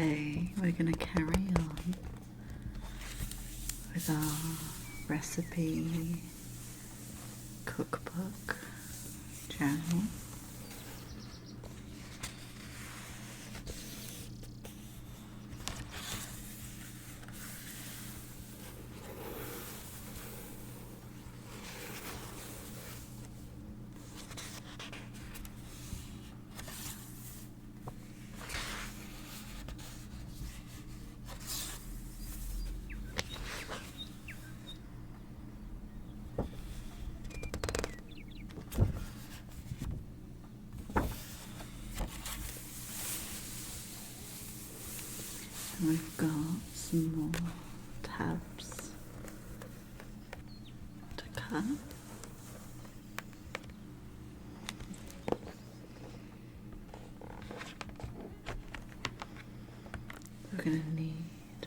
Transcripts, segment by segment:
Today we're going to carry on with our recipe cookbook journal. And we've got some more tabs to cut. We're going to need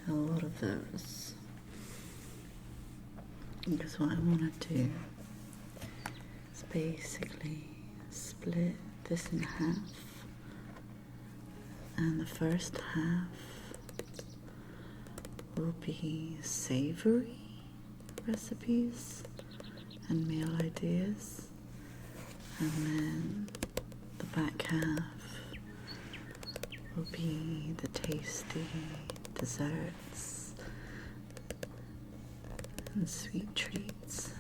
a lot of those, because what I want to do is basically split this in half, and the first half will be savory recipes and meal ideas, and then the back half will be the tasty desserts and sweet treats.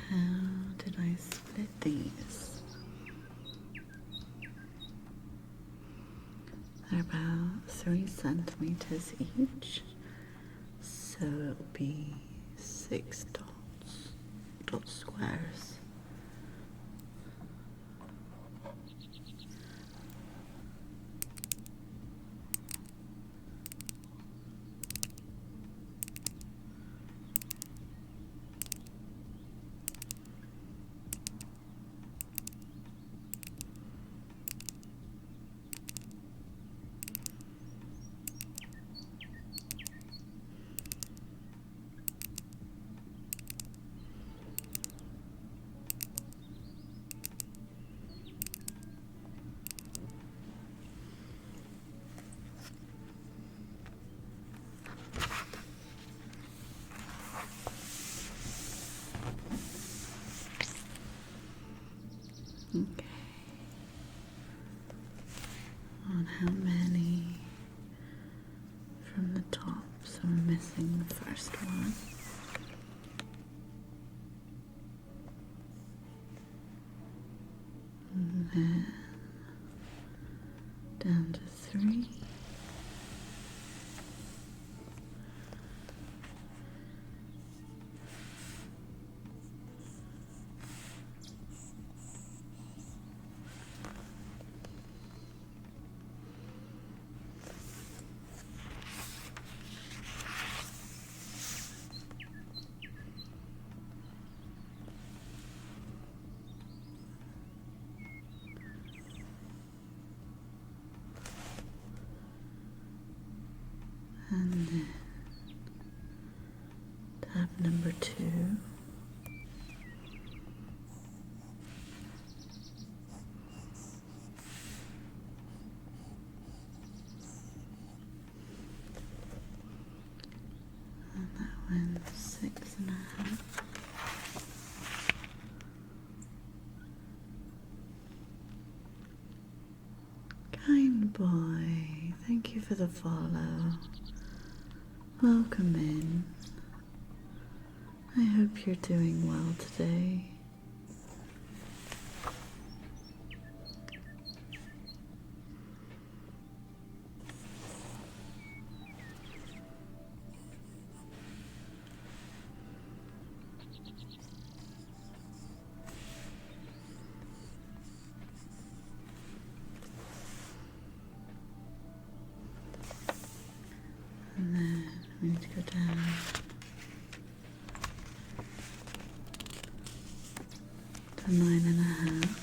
How did I split these? They're about 3 centimeters each, so it'll be 6 dot squares. Okay, on how many from the top, so I'm missing the first one. And then down to 3. And then tab number 2. And that one's 6.5. Kind boy, thank you for the follow. Welcome in. I hope you're doing well today. We need to go down. To 9.5.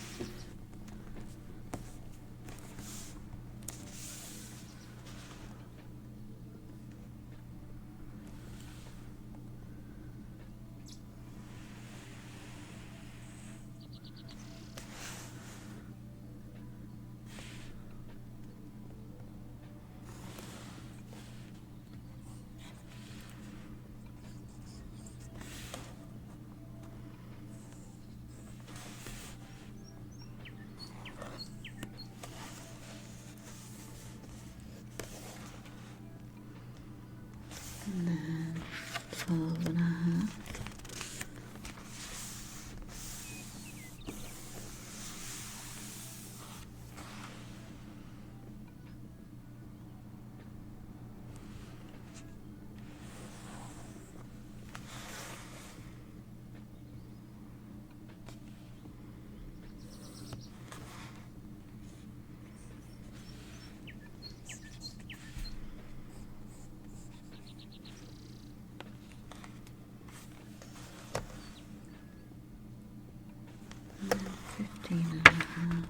And then 12.5. And then 15.5.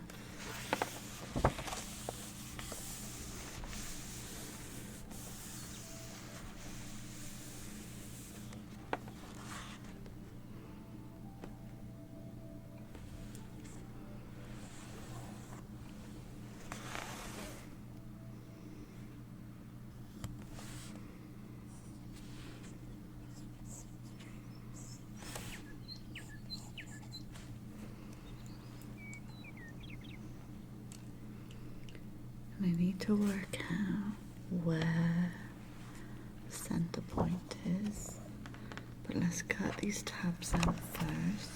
And I need to work out where the center point is. But let's cut these tabs out first.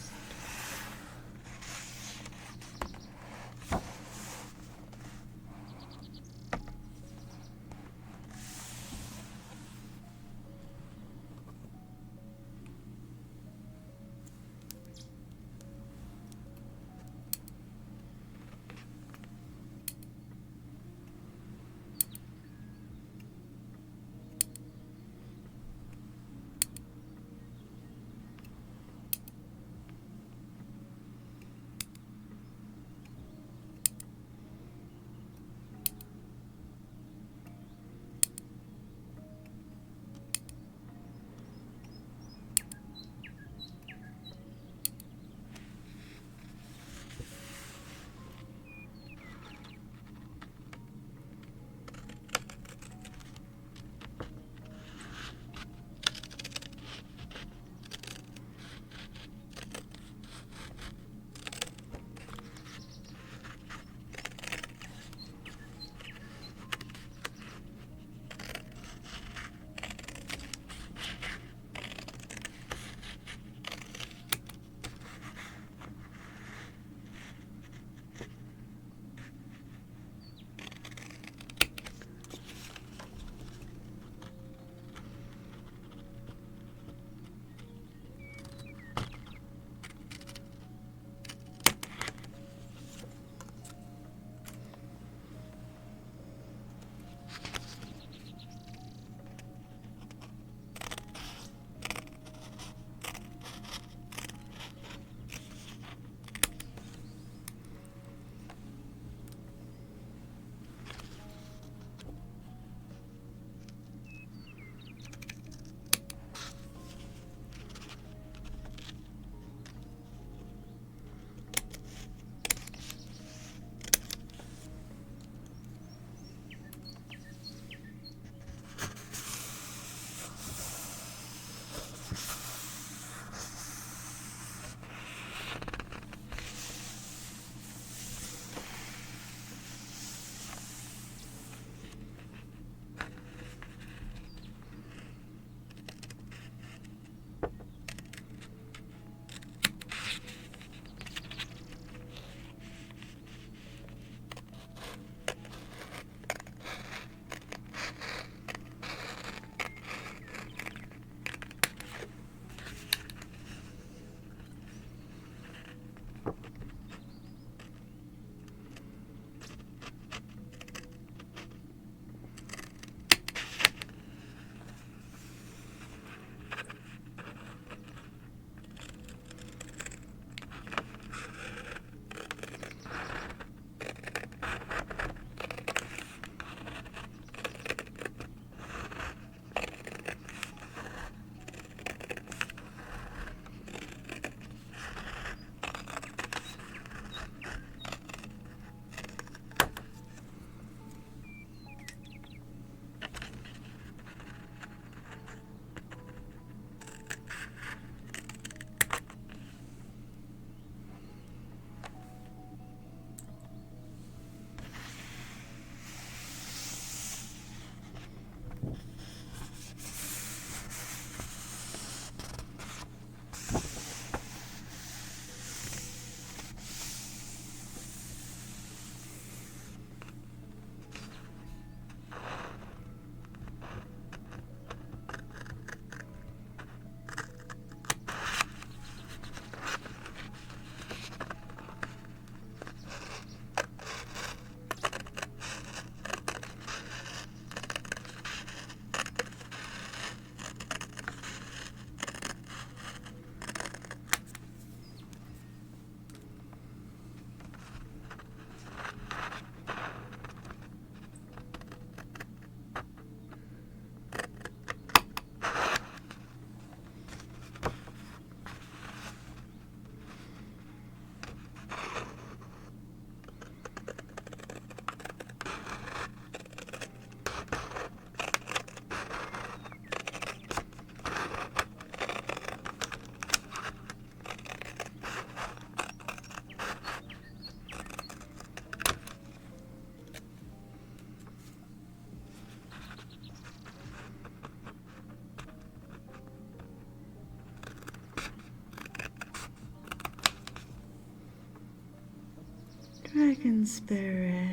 in spirit.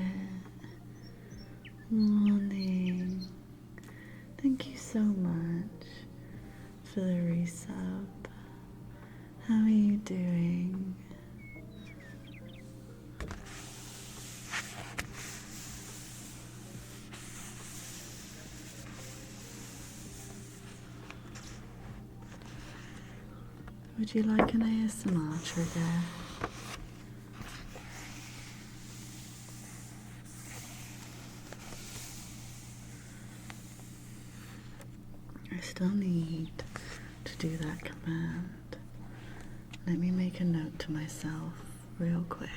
Morning. Thank you so much for the resub. How are you doing? Would you like an ASMR trigger? I still need to do that command. Let me make a note to myself real quick.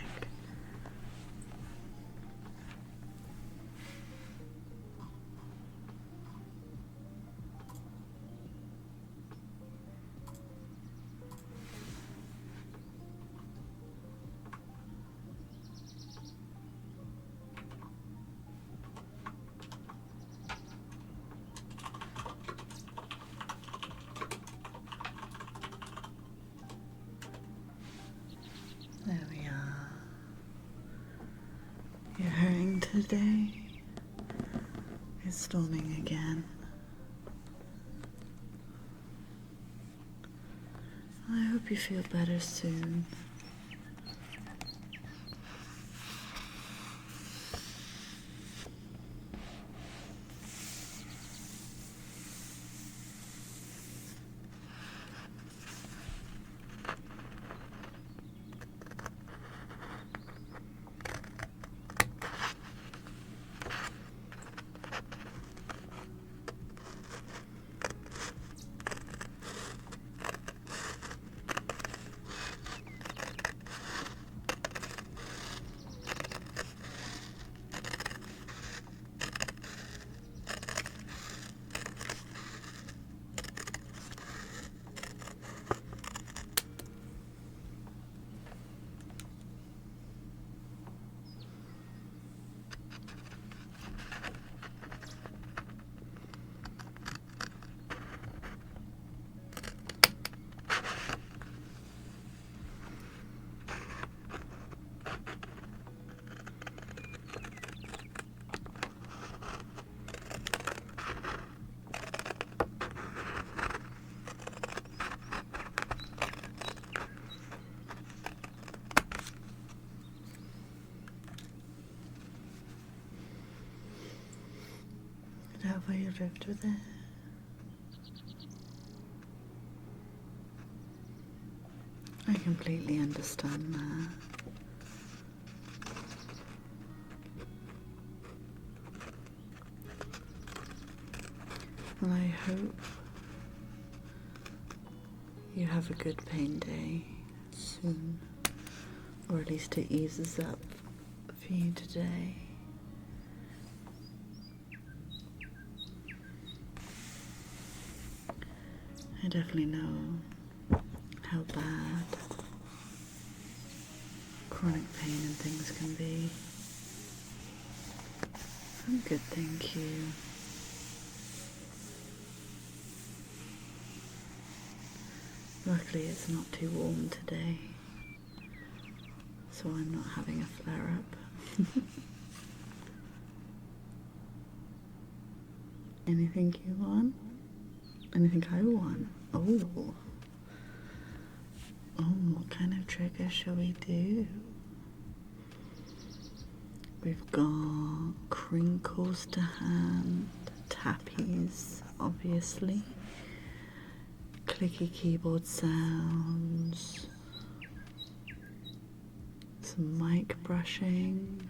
There we are. You're hurrying today? It's storming again. I hope you feel better soon. How far you drift with it? I completely understand that. Well, I hope you have a good pain day soon, or at least it eases up for you today. I definitely know how bad chronic pain and things can be. I'm good, thank you. Luckily it's not too warm today, so I'm not having a flare-up. Anything you want? Anything I want? Oh. Oh, what kind of trigger shall we do? We've got crinkles to hand, tappies, obviously, clicky keyboard sounds, some mic brushing.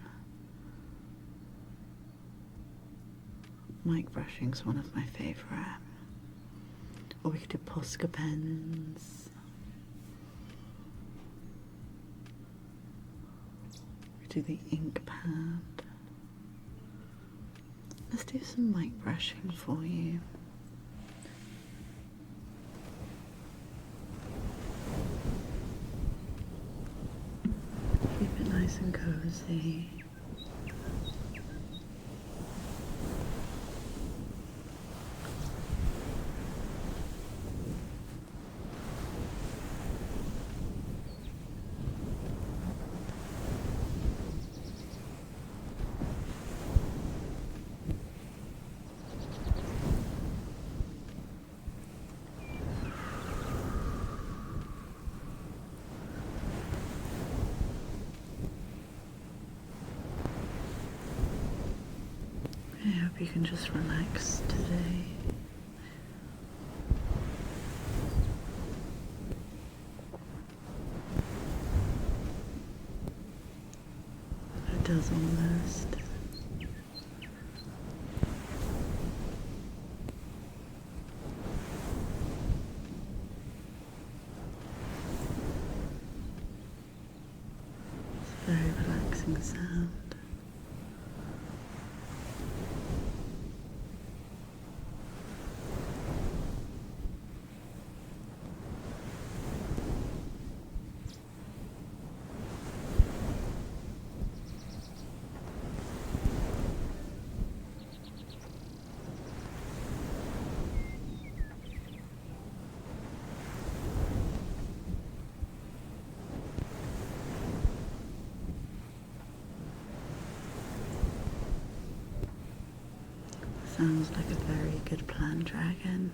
Mic brushing's one of my favourite. Or we could do Posca pens. We could do the ink pad. Let's do some mic brushing for you. Keep it nice and cozy. hope you can just relax today. It does almost. It's a very relaxing sound. Sounds like a very good plan, Dragon.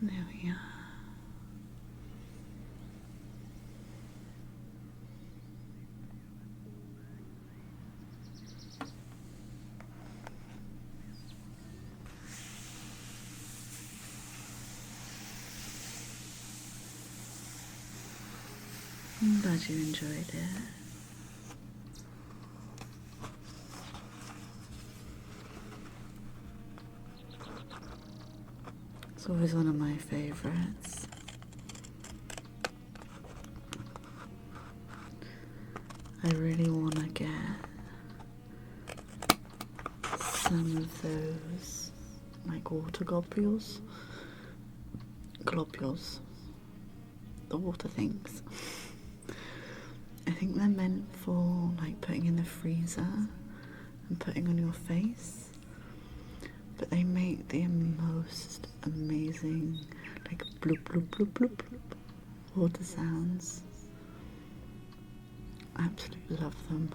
There we are. I'm glad you enjoyed it. It's always one of my favorites. I really want to get some of those like water globules, the water things. I think they're meant for like putting in the freezer and putting on your face, but they make the most amazing like bloop bloop bloop bloop bloop water sounds. I absolutely love them.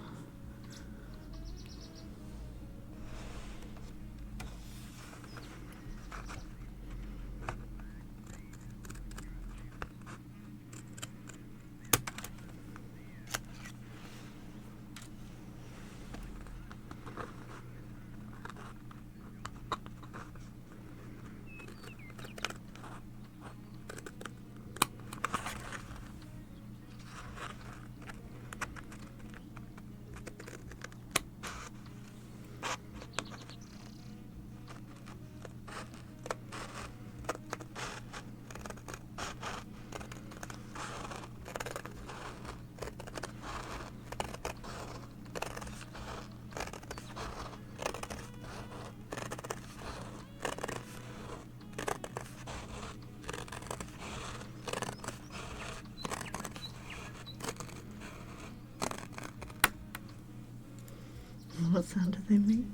What sound do they make?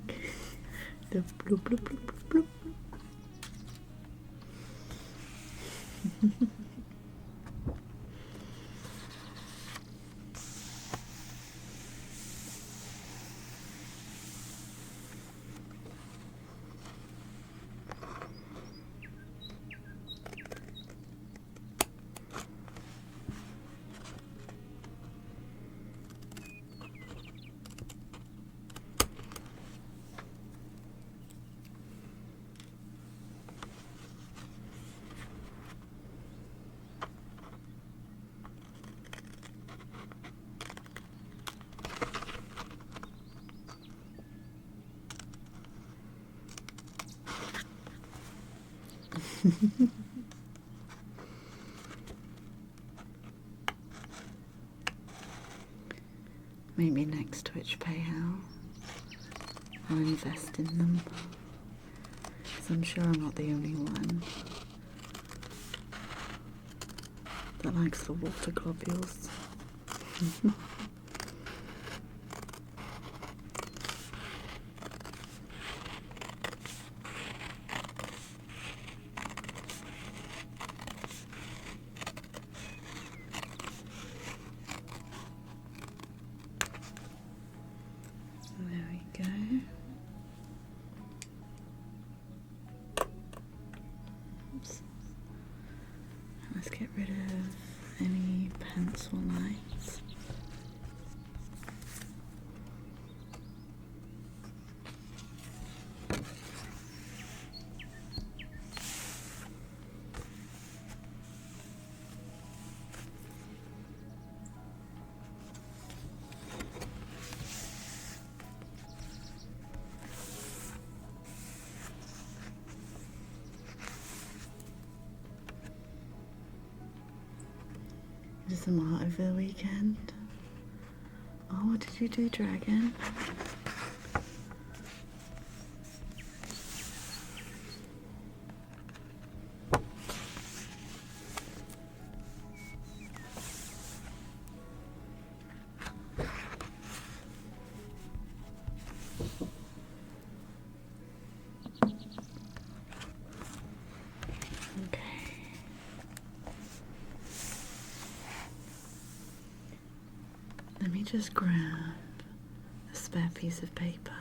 The bloop bloop bloop bloop bloop. Maybe next Twitch payout I'll invest in them. Because I'm sure I'm not the only one that likes the water globules. There we go. Oops. Let's get rid of any pencil lines. Just some art over the weekend. Oh, what did you do, Dragon? Let me just grab a spare piece of paper.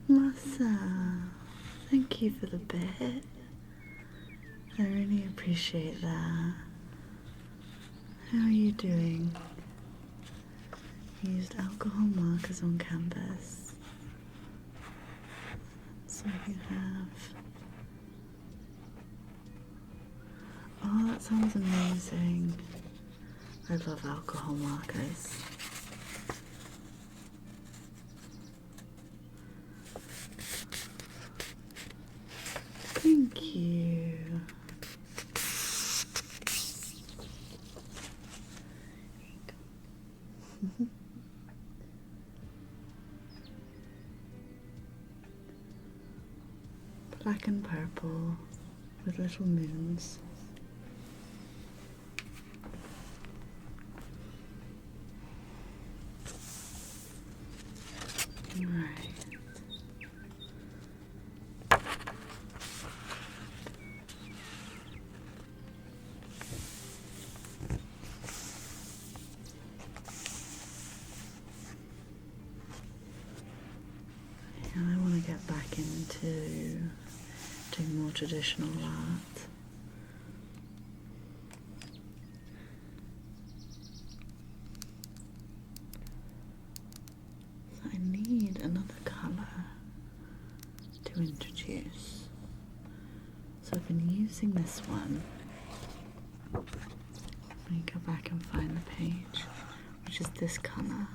Massa, thank you for the bit. I really appreciate that. How are you doing? Used alcohol markers on canvas. So you have... Oh, that sounds amazing. I love alcohol markers. Thank you. Black and purple with little moons. Right. And I want to get back into doing more traditional art. So I need another colour to introduce. So I've been using this one. Let me go back and find the page, which is this colour.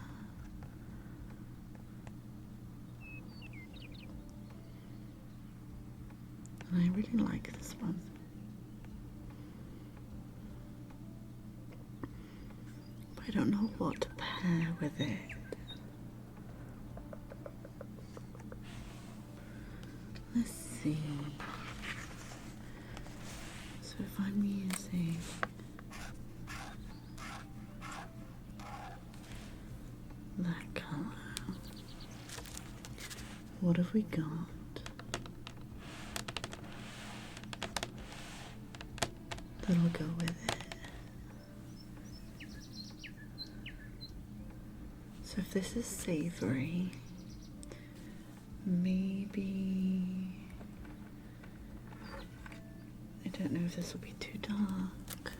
And I really like this one. But I don't know what to pair with it. Let's see. So if I'm using that colour, What have we got? That'll go with it. So if this is savory, maybe, I don't know if this will be too dark.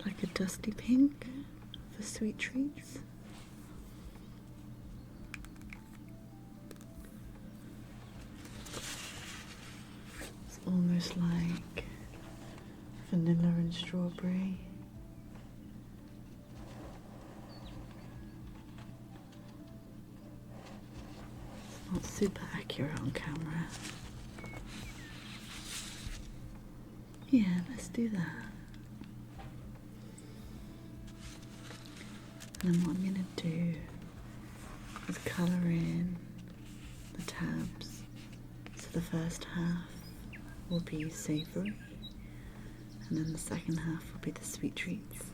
Like a dusty pink for sweet treats. It's almost like vanilla and strawberry. It's not super accurate on camera. Yeah, let's do that. And then what I'm going to do is colour in the tabs. So the first half will be savoury, and then the second half will be the sweet treats.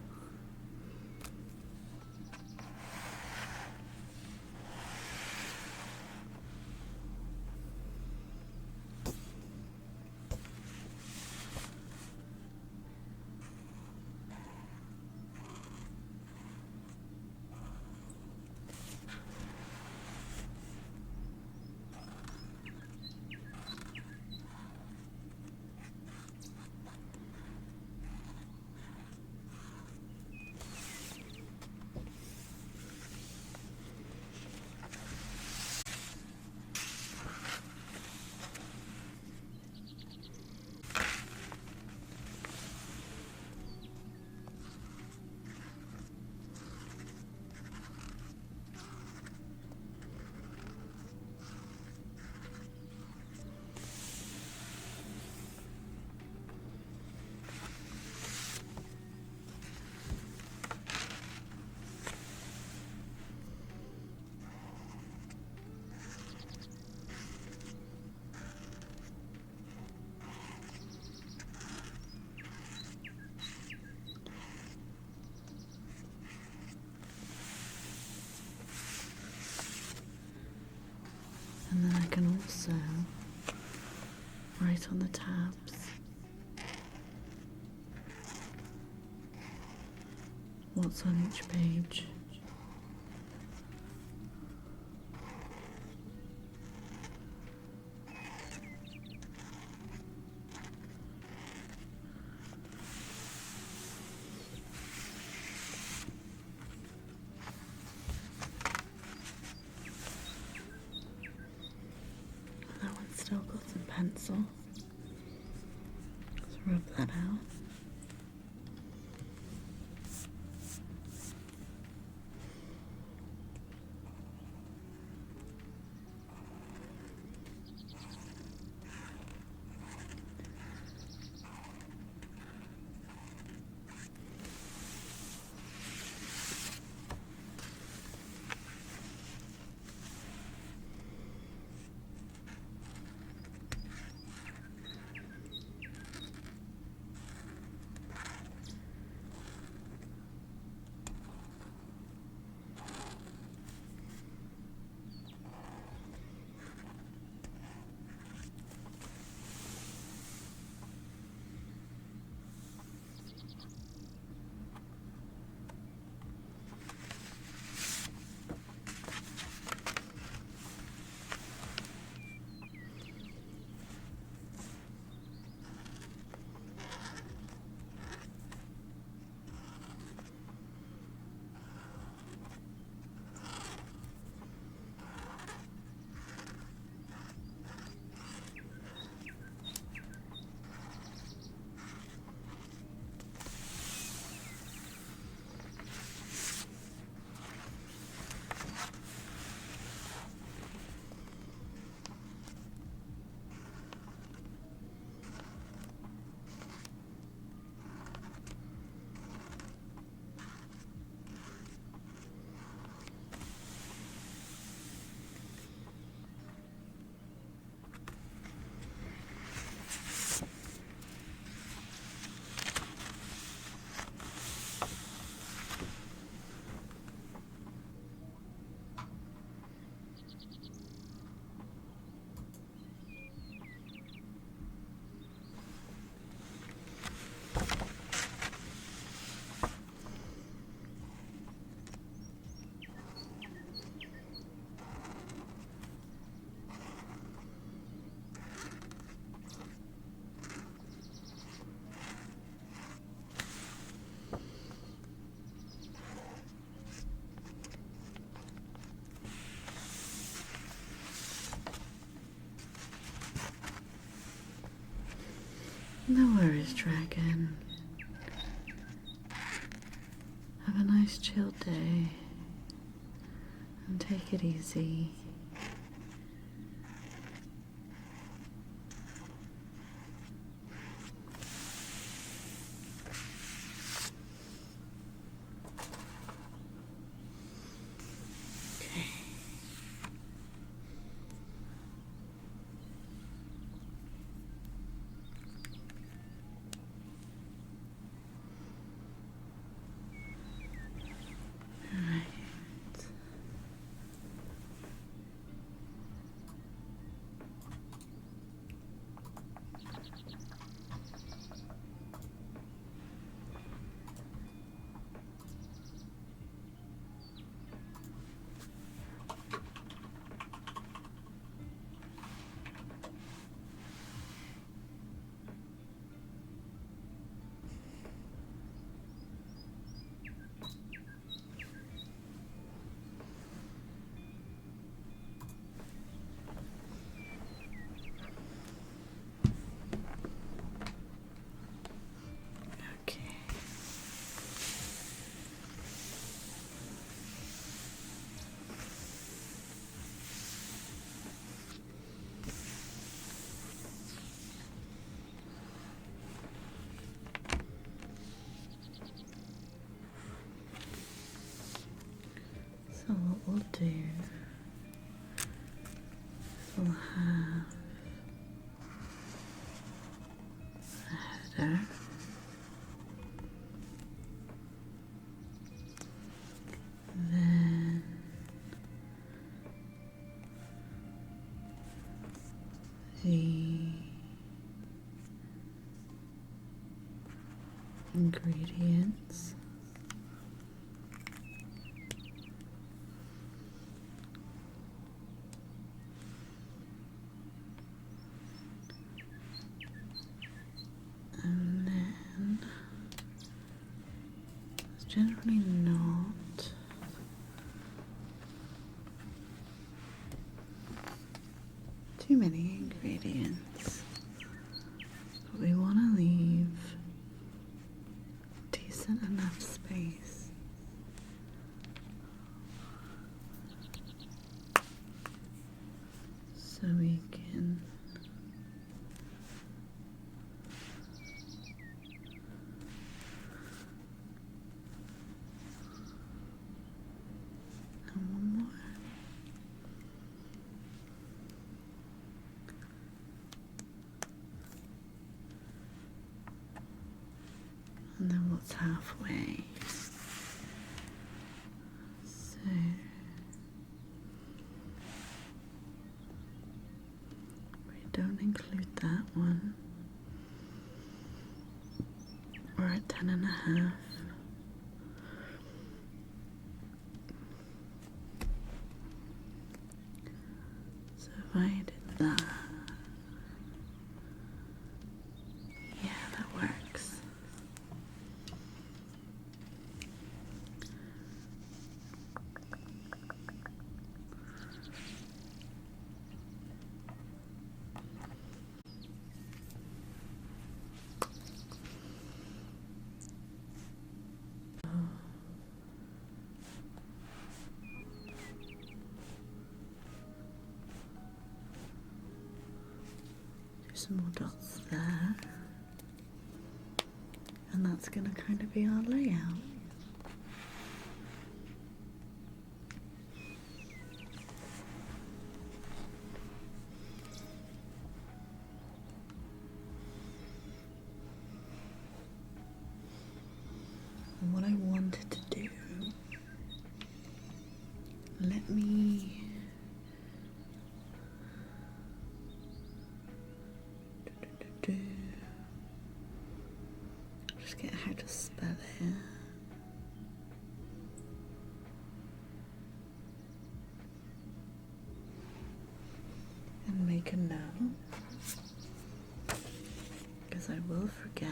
And then I can also write on the tabs what's on each page. That one's still got some pencil. Let's rub that out. No worries, dragon. Have a nice chill day and take it easy. So what we'll do is we'll have a header, then the ingredients, and then it's generally not too many ingredients, but we want to leave decent enough space so we can and one more. And then what's halfway? So we don't include that one. We're at 10.5. So if I did that, yeah, that works. Do some more dots there, and that's going to kind of be our layout. And what I wanted to do, let me just get how to spell it. And make a note, because I will forget.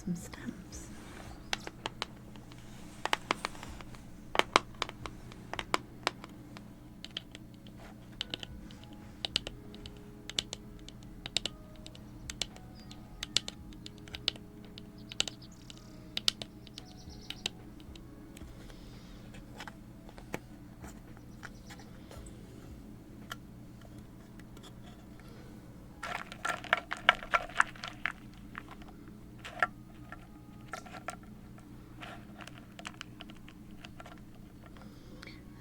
some stamps.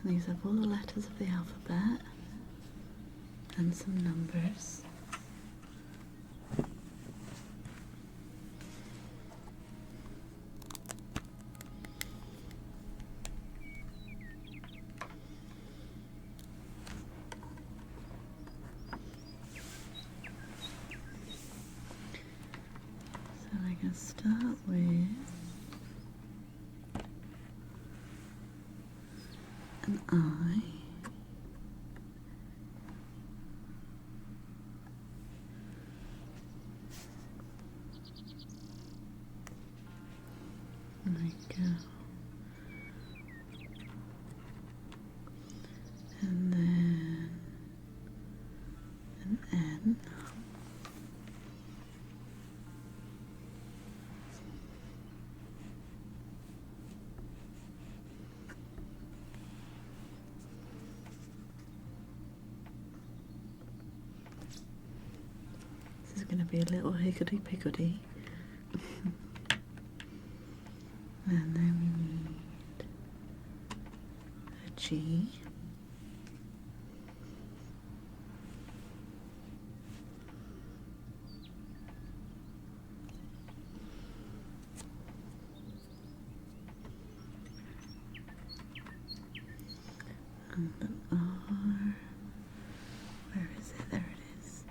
And these have all the letters of the alphabet and some numbers. So I can start with an I. And I go. And then an N. This is going to be a little higgledy-piggledy. And then we need a G. And an R. Where is it? There it is.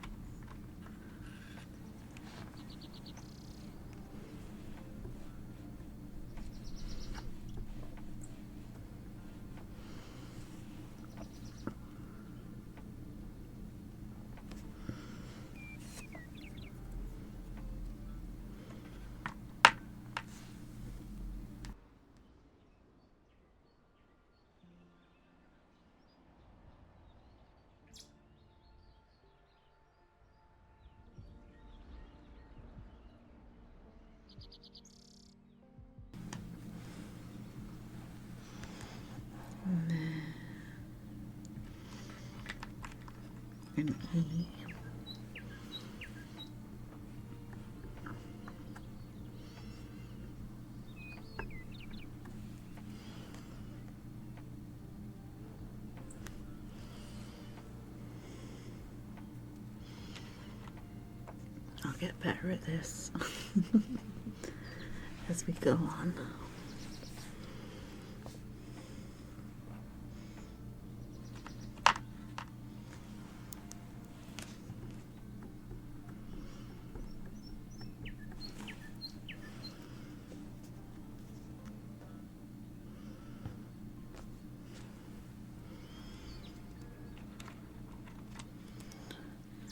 And then an E. I'll get better at this as we go on.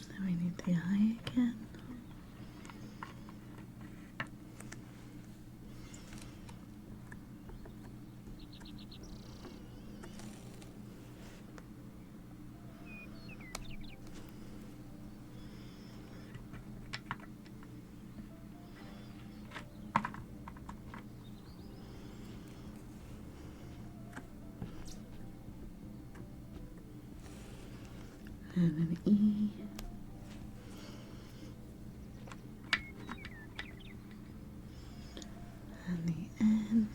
Then we need the I again. And an E. And the N.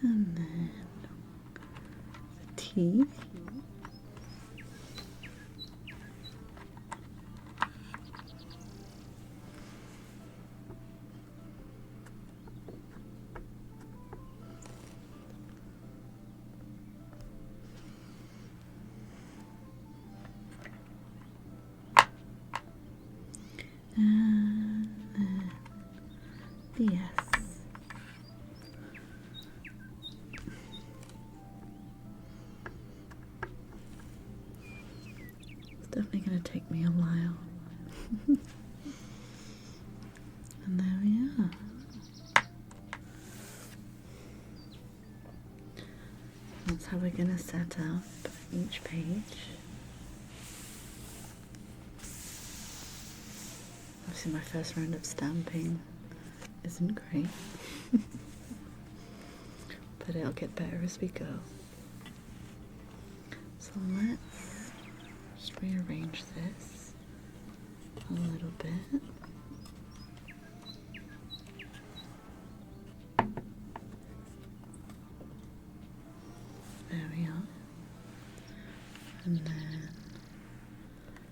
And then the T. And Yes. It's definitely going to take me a while. And there we are. That's how we're going to set up each page. Obviously my first round of stamping isn't great, but it'll get better as we go. So let's just rearrange this a little bit. There we are. And then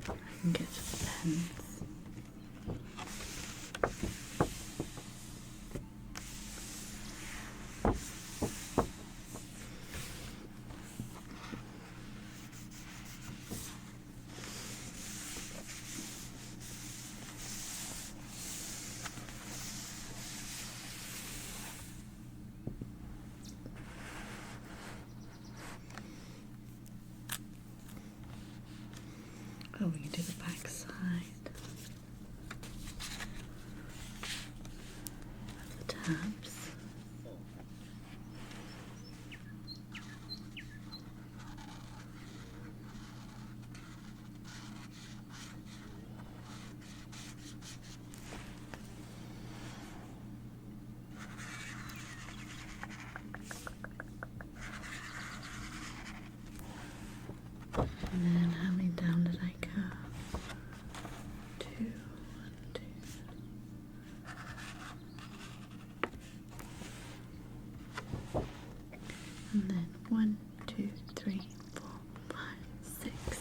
I can get to the pens. Oh, we can do the back side of the tabs. And then how many down did I go? 2, 1, 2. And then 1, 2, 3, 4, 5, 6.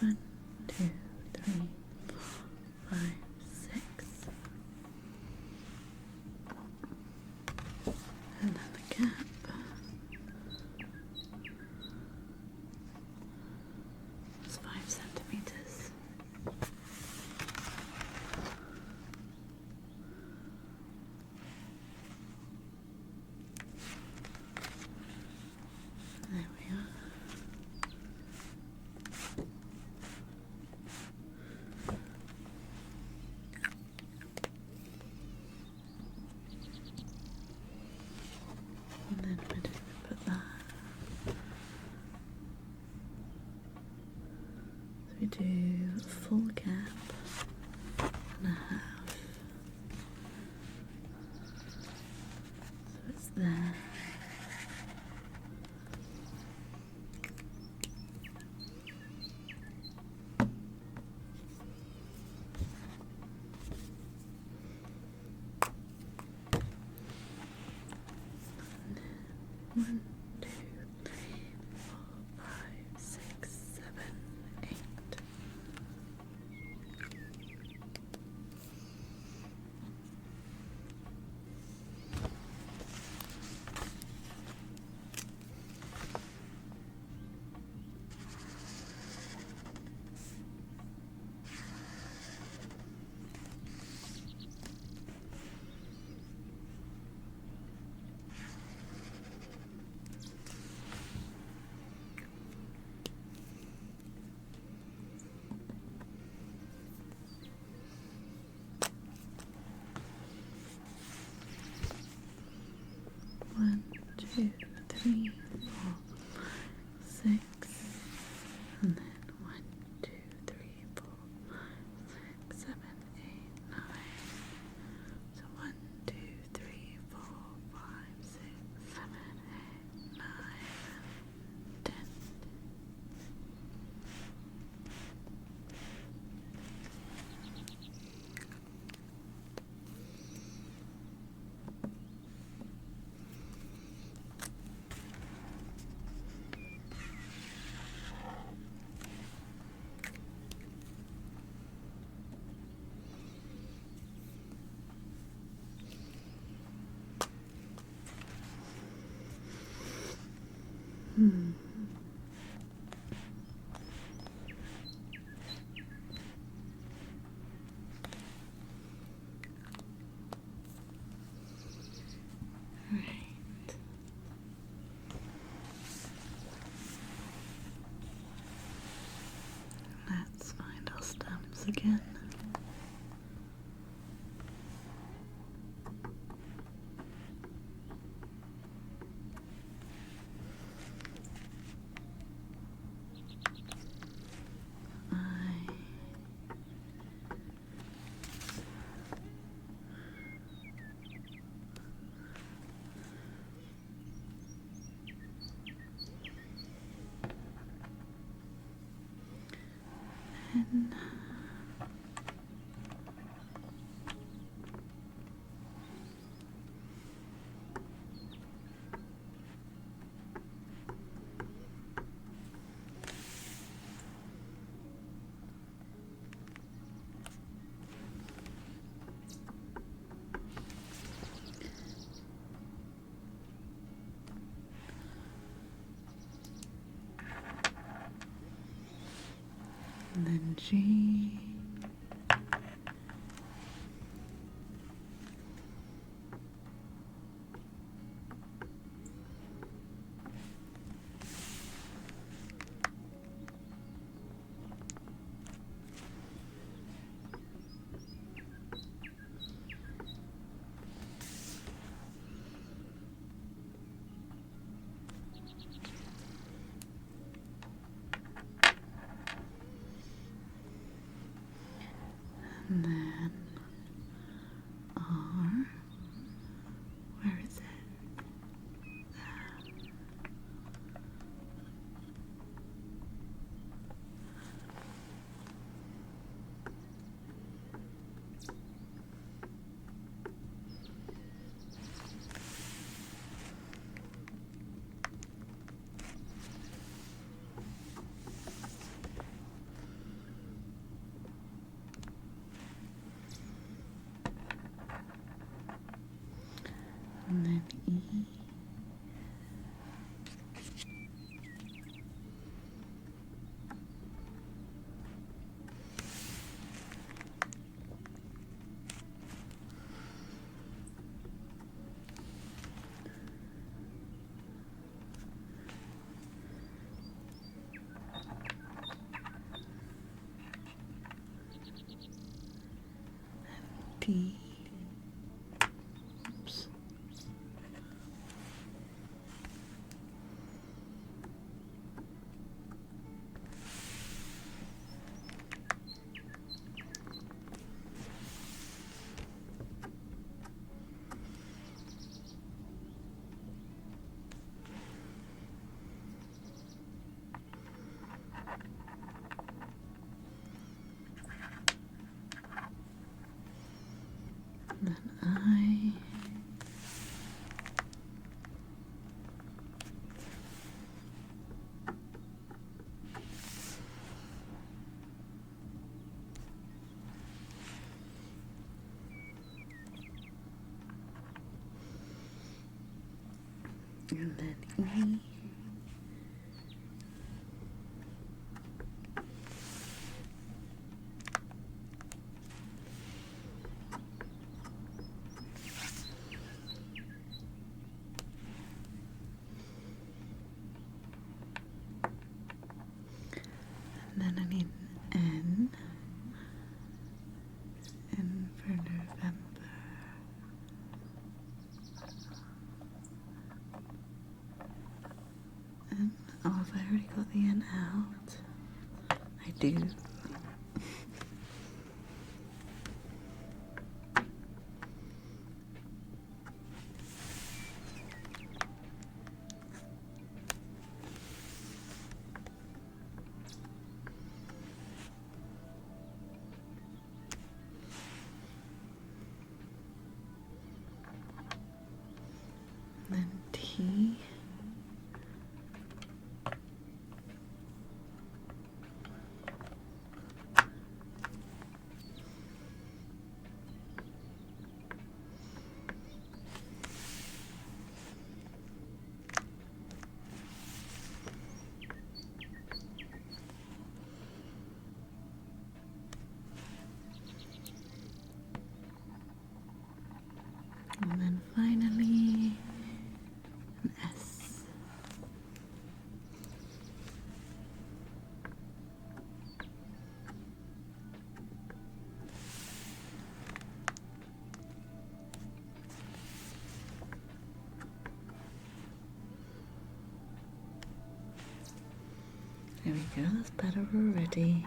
One, 2, 3, 4, 5, 6. And then the gap. It's 5 centimeters. There we are. And then where did we put that? So we do a full gap and a half. So it's there. One, 2, 3, 4, 5, 6, 7, 8. One, 2, 3, 4, 6, and then 1, 2, 3, 4, 6, 7, 8, 9. So 1, 2, 3, 4, 5, 6, 7, 8, 9, 10. Right. Let's find our stamps again. And then G. And then R, where is it? And then E. P. Oops. Then I. And then E. And then I need an N. N for November. And, oh, have I already got the N out? I do. Then T. There we go, that's better already.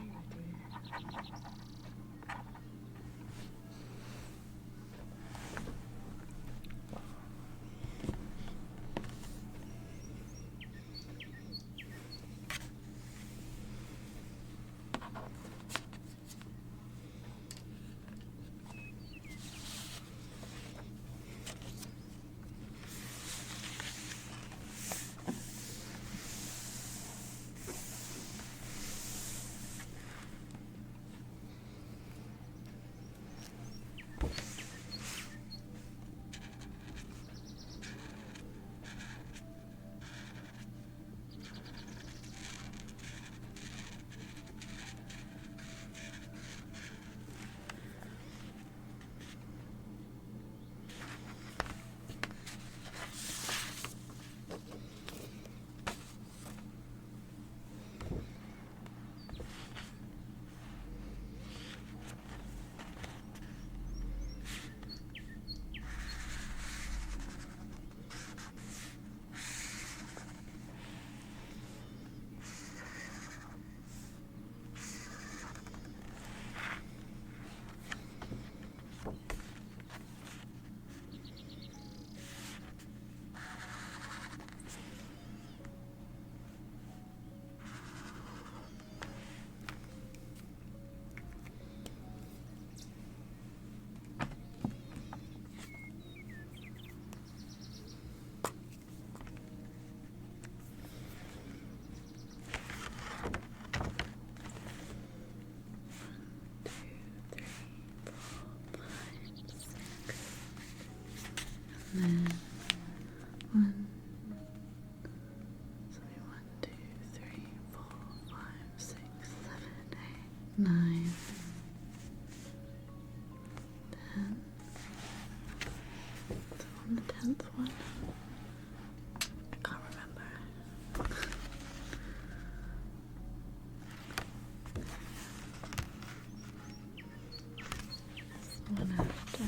And then one, sorry, 1, 2, 3, 4, 5, 6, 7, 8, 9, 10. So on the 10th one, I can't remember. That's the one after.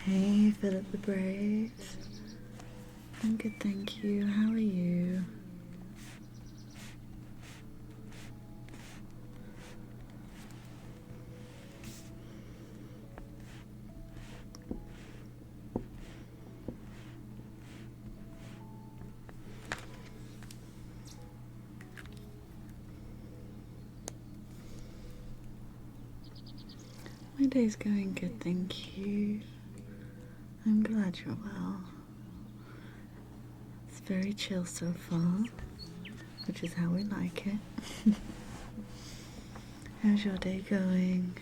Hey, Philip the Brave. I'm good, thank you. How are you? My day's going good, thank you. I'm glad you're well. It's very chill so far, which is how we like it. How's your day going?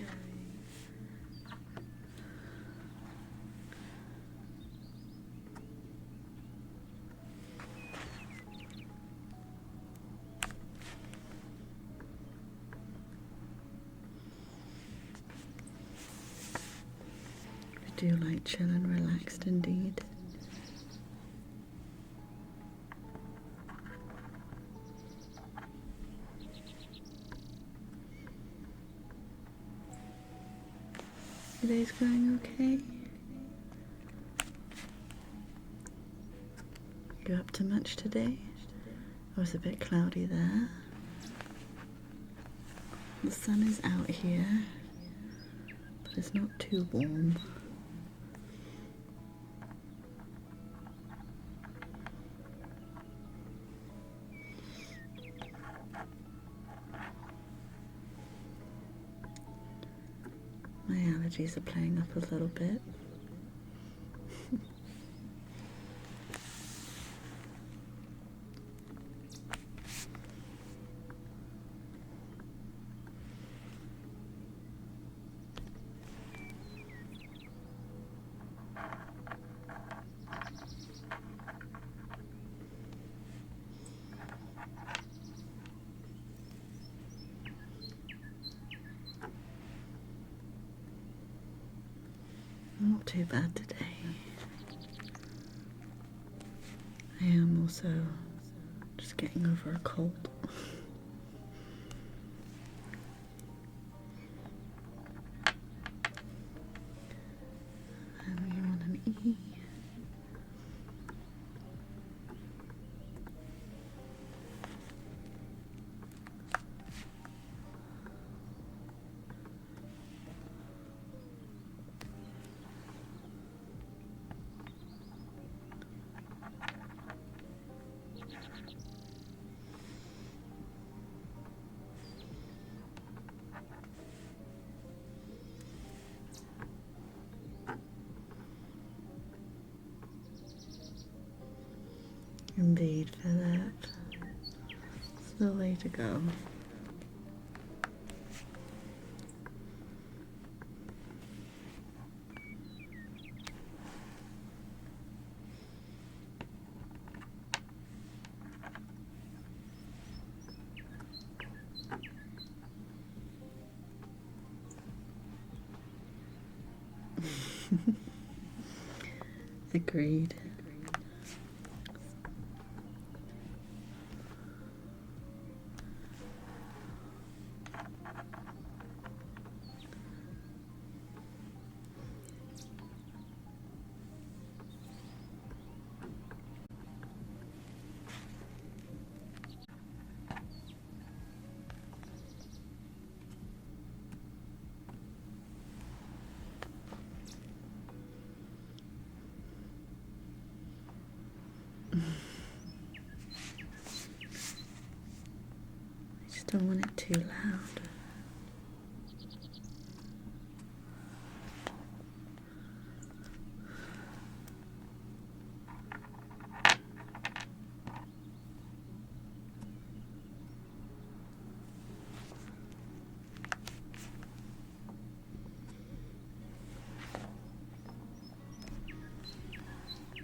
I do like chill and relaxed indeed. Your day's going okay? You up to much today? It was a bit cloudy there. The sun is out here, but it's not too warm. My allergies are playing up a little bit. Not too bad today. I am also just getting over a cold. And we want an E. Indeed, Philip. Still a way to go. Agreed. I just don't want it too loud.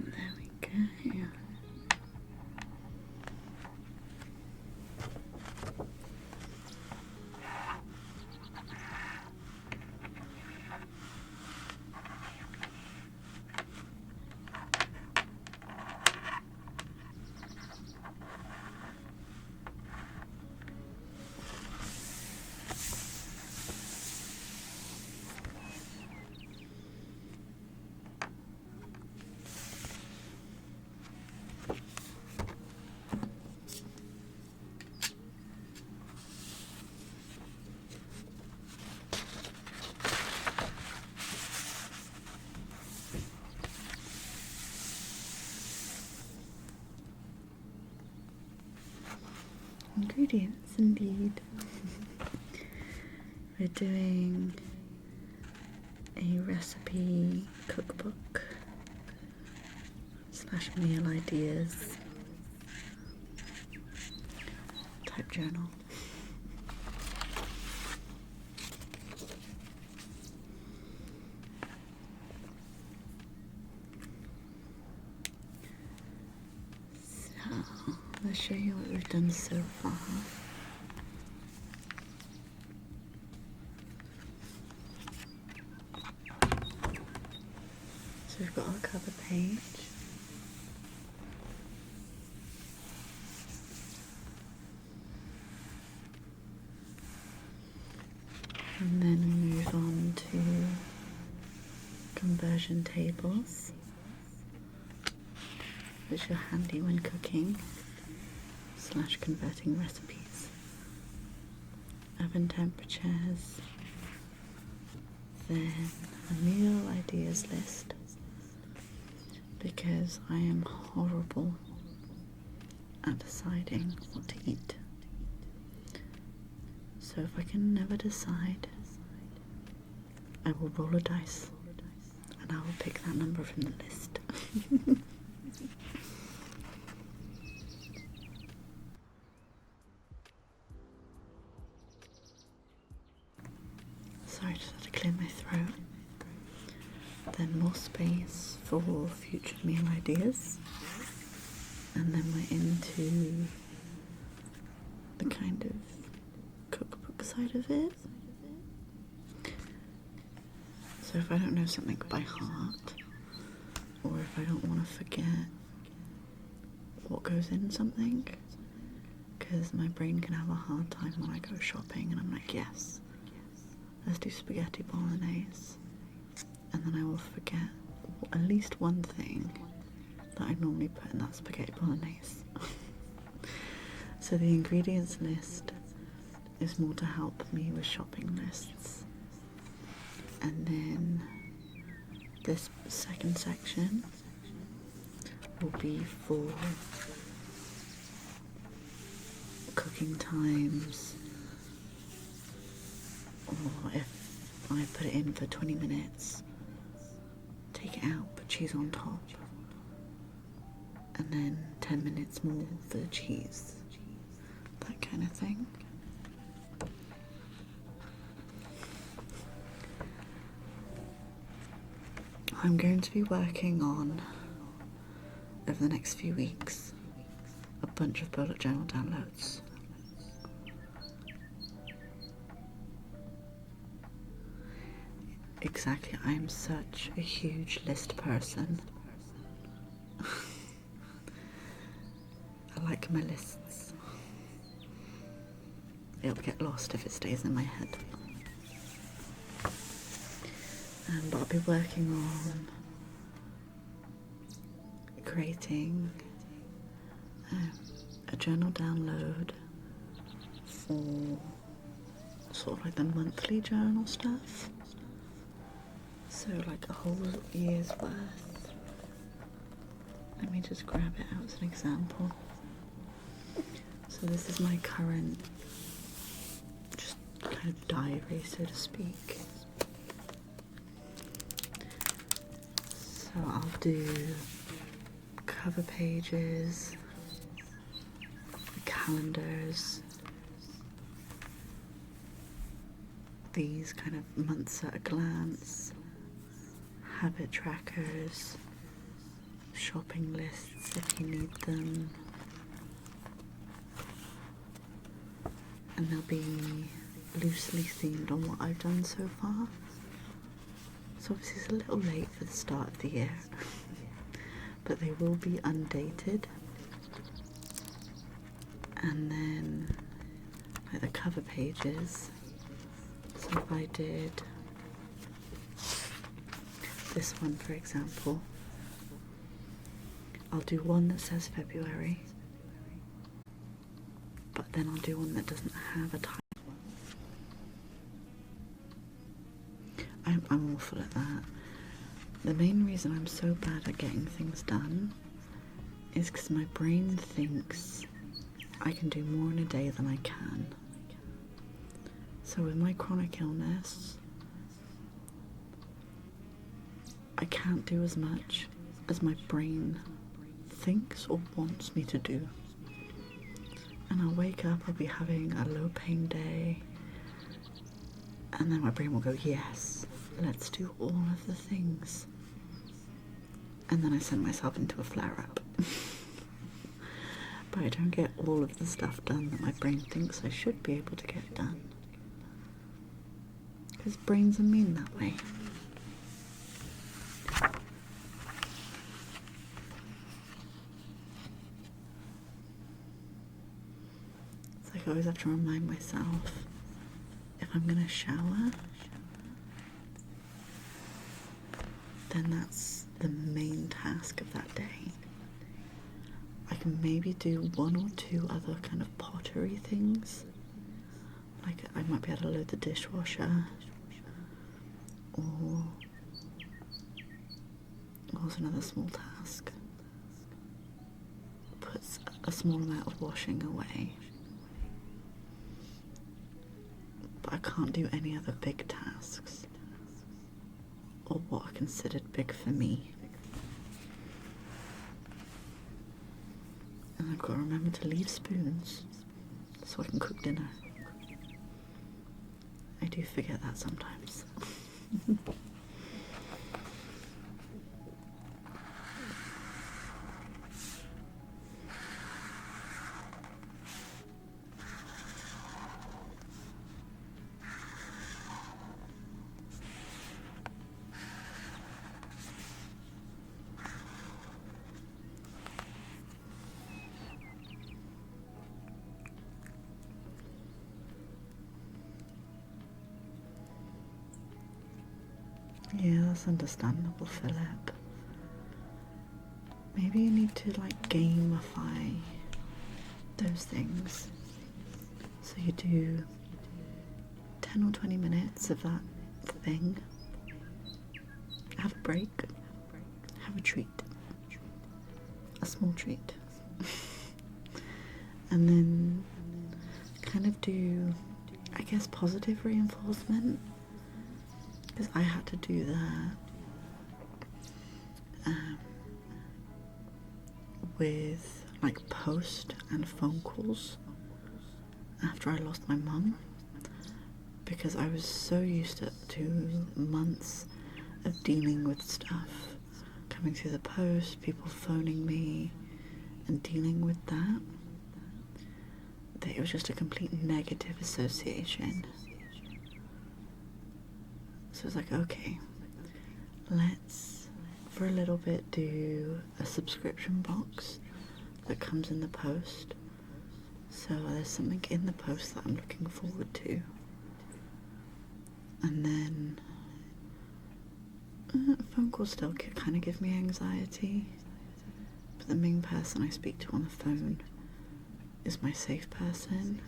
There we go. Ingredients, indeed. We're doing a recipe cookbook / meal ideas type journal. So, let's show you what we've done so far. So we've got our cover page. And then we move on to conversion tables, which are handy when cooking / converting recipes. oven temperatures, then a meal ideas list, because I am horrible at deciding what to eat. So if I can never decide, I will roll a dice and I will pick that number from the list. Sorry, just had to clear my throat. Then more space for future meal ideas. And then we're into the kind of cookbook side of it. So if I don't know something by heart, or if I don't want to forget what goes in something, because my brain can have a hard time when I go shopping and I'm like, yes, let's do spaghetti bolognese, and then I will forget at least one thing that I normally put in that spaghetti bolognese. So the ingredients list is more to help me with shopping lists. And then this second section will be for cooking times, or if I put it in for 20 minutes, take it out, put cheese on top, and then 10 minutes more for the cheese, that kind of thing. I'm going to be working on, over the next few weeks, a bunch of bullet journal downloads. Exactly, I am such a huge list person. I like my lists. It'll get lost if it stays in my head. But I'll be working on creating a journal download for sort of like the monthly journal stuff. So like a whole year's worth. Let me just grab it out as an example. So this is my current, just kind of diary, so to speak. So I'll do cover pages, calendars, these kind of months at a glance, habit trackers, shopping lists if you need them, and they'll be loosely themed on what I've done so far. So obviously it's a little late for the start of the year, but they will be undated. And then like the cover pages, so if I did this one for example, I'll do one that says February, but then I'll do one that doesn't have a title. I'm awful at that. The main reason I'm so bad at getting things done is because my brain thinks I can do more in a day than I can. So with my chronic illness, I can't do as much as my brain thinks or wants me to do. And I'll wake up, I'll be having a low pain day, and then my brain will go, yes, let's do all of the things. And then I send myself into a flare-up. But I don't get all of the stuff done that my brain thinks I should be able to get done. Because brains are mean that way. It's like I always have to remind myself, if I'm gonna shower, then that's the main task of that day. I can maybe do one or two other kind of pottery things, Like I might be able to load the dishwasher, or what's another small task? Puts a small amount of washing away. But I can't do any other big tasks, or what are considered big for me. And I've got to remember to leave spoons so I can cook dinner. I do forget that sometimes. Yeah, that's understandable, Philip. Maybe you need to like gamify those things. So you do 10 or 20 minutes of that thing. Have a break. Have a treat. A small treat. And then kind of do, I guess, positive reinforcement. Because I had to do that with like post and phone calls after I lost my mum, because I was so used to months of dealing with stuff coming through the post, people phoning me and dealing with that it was just a complete negative association. So it's like, okay, let's for a little bit do a subscription box that comes in the post. So there's something in the post that I'm looking forward to. And then phone calls still kind of give me anxiety. But the main person I speak to on the phone is my safe person.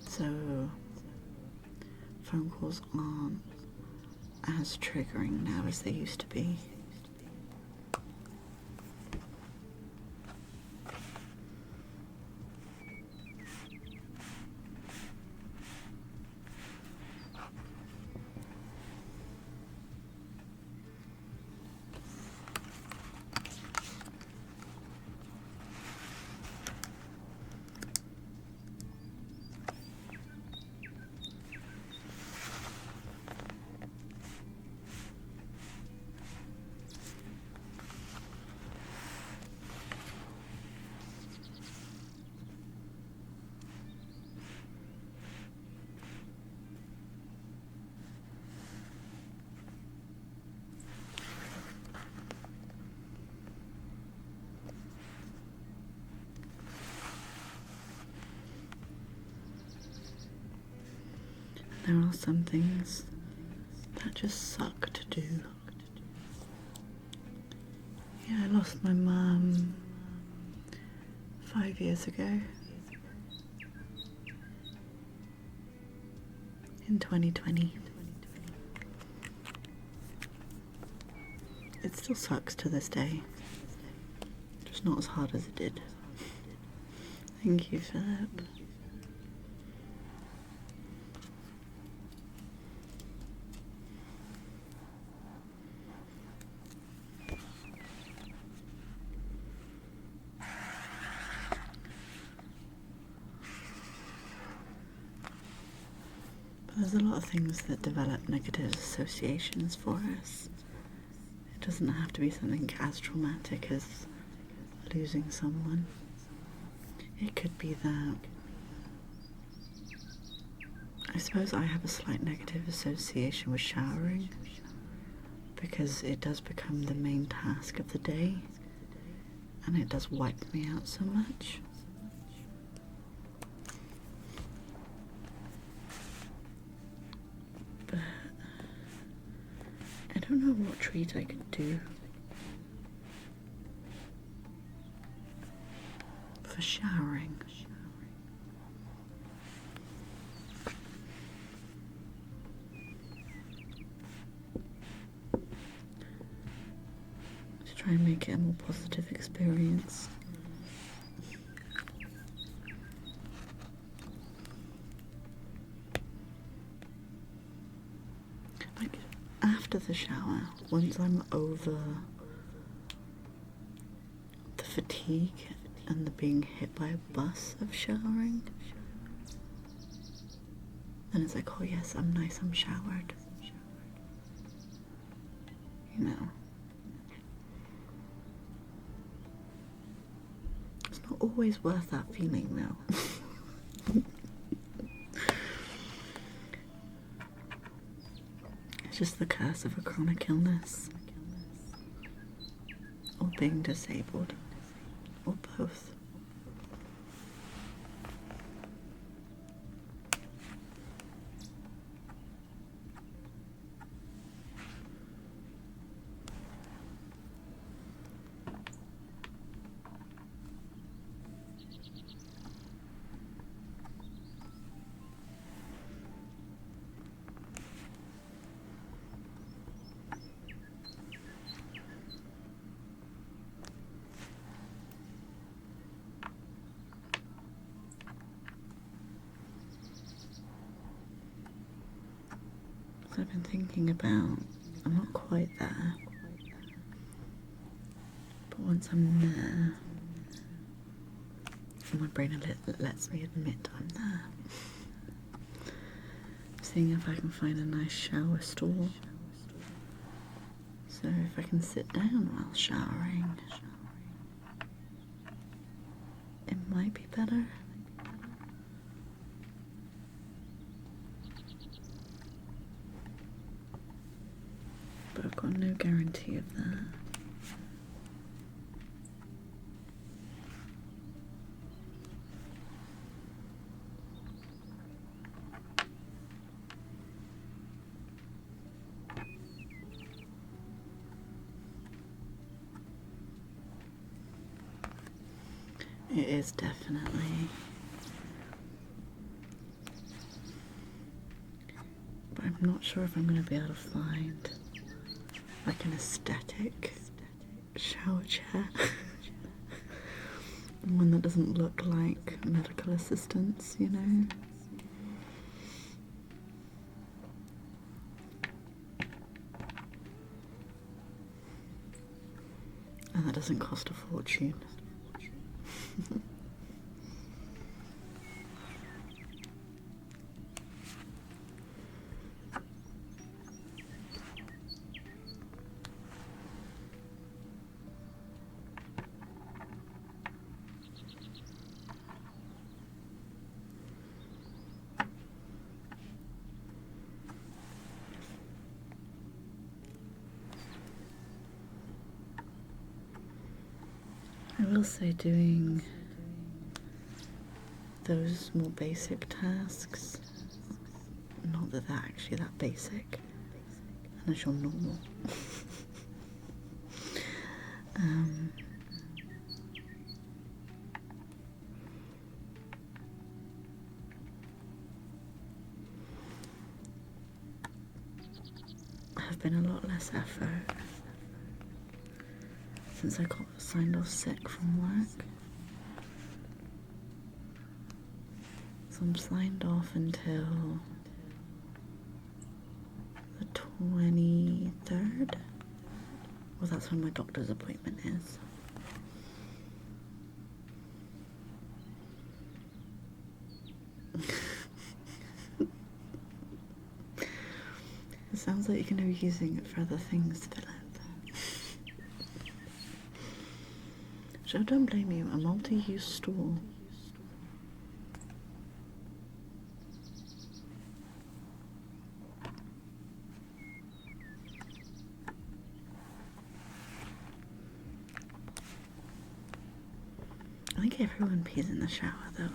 So phone calls aren't as triggering now as they used to be. There are some things that just suck to do. Yeah, I lost my mum 5 years ago. In 2020. It still sucks to this day. Just not as hard as it did. Thank you, Philip. There's a lot of things that develop negative associations for us. It doesn't have to be something as traumatic as losing someone. It could be that, I suppose I have a slight negative association with showering because it does become the main task of the day and it does wipe me out so much. I don't know what treat I could do for showering. Try and make it a more positive experience. Like, after the shower, once I'm over the fatigue and the being hit by a bus of showering, then it's like, oh yes, I'm nice, I'm showered. You know. It's not always worth that feeling though. It's just the curse of a chronic illness. Or being disabled. Or both. So I've been thinking about, I'm not quite there, but once I'm there, my brain lets me admit I'm there. Seeing if I can find a nice shower stall. So if I can sit down while showering, it might be better. But I've got no guarantee of that. It is definitely, but I'm not sure if I'm going to be able to find like an aesthetic shower chair. One that doesn't look like medical assistance, you know. And that doesn't cost a fortune. I will say doing those more basic tasks, not that they're actually that basic, unless you're normal. Have been a lot less effort since I got signed off sick from work. So I'm signed off until the 23rd. Well, that's when my doctor's appointment is. It sounds like you're going to be using it for other things, Philip. So don't blame you, a multi-use stool. I think everyone pees in the shower though.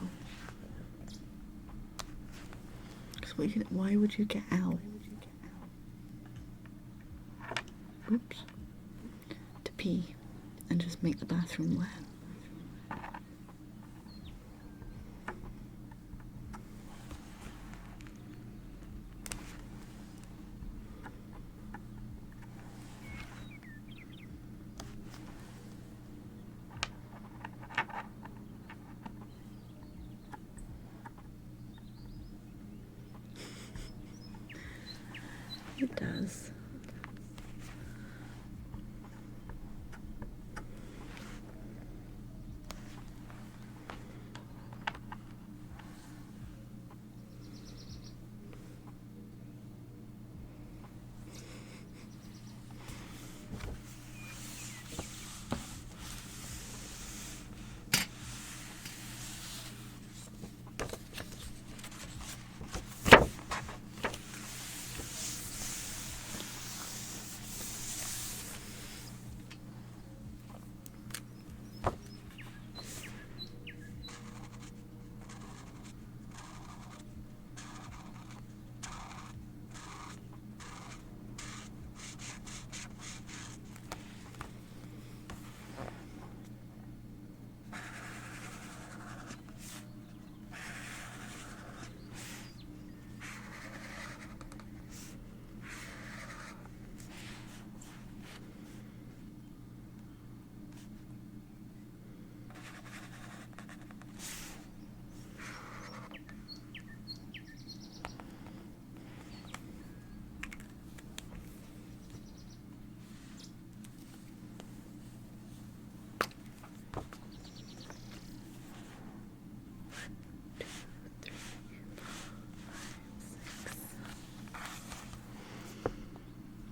Because why would you get out? Oops. To pee and just make the bathroom wet. It does.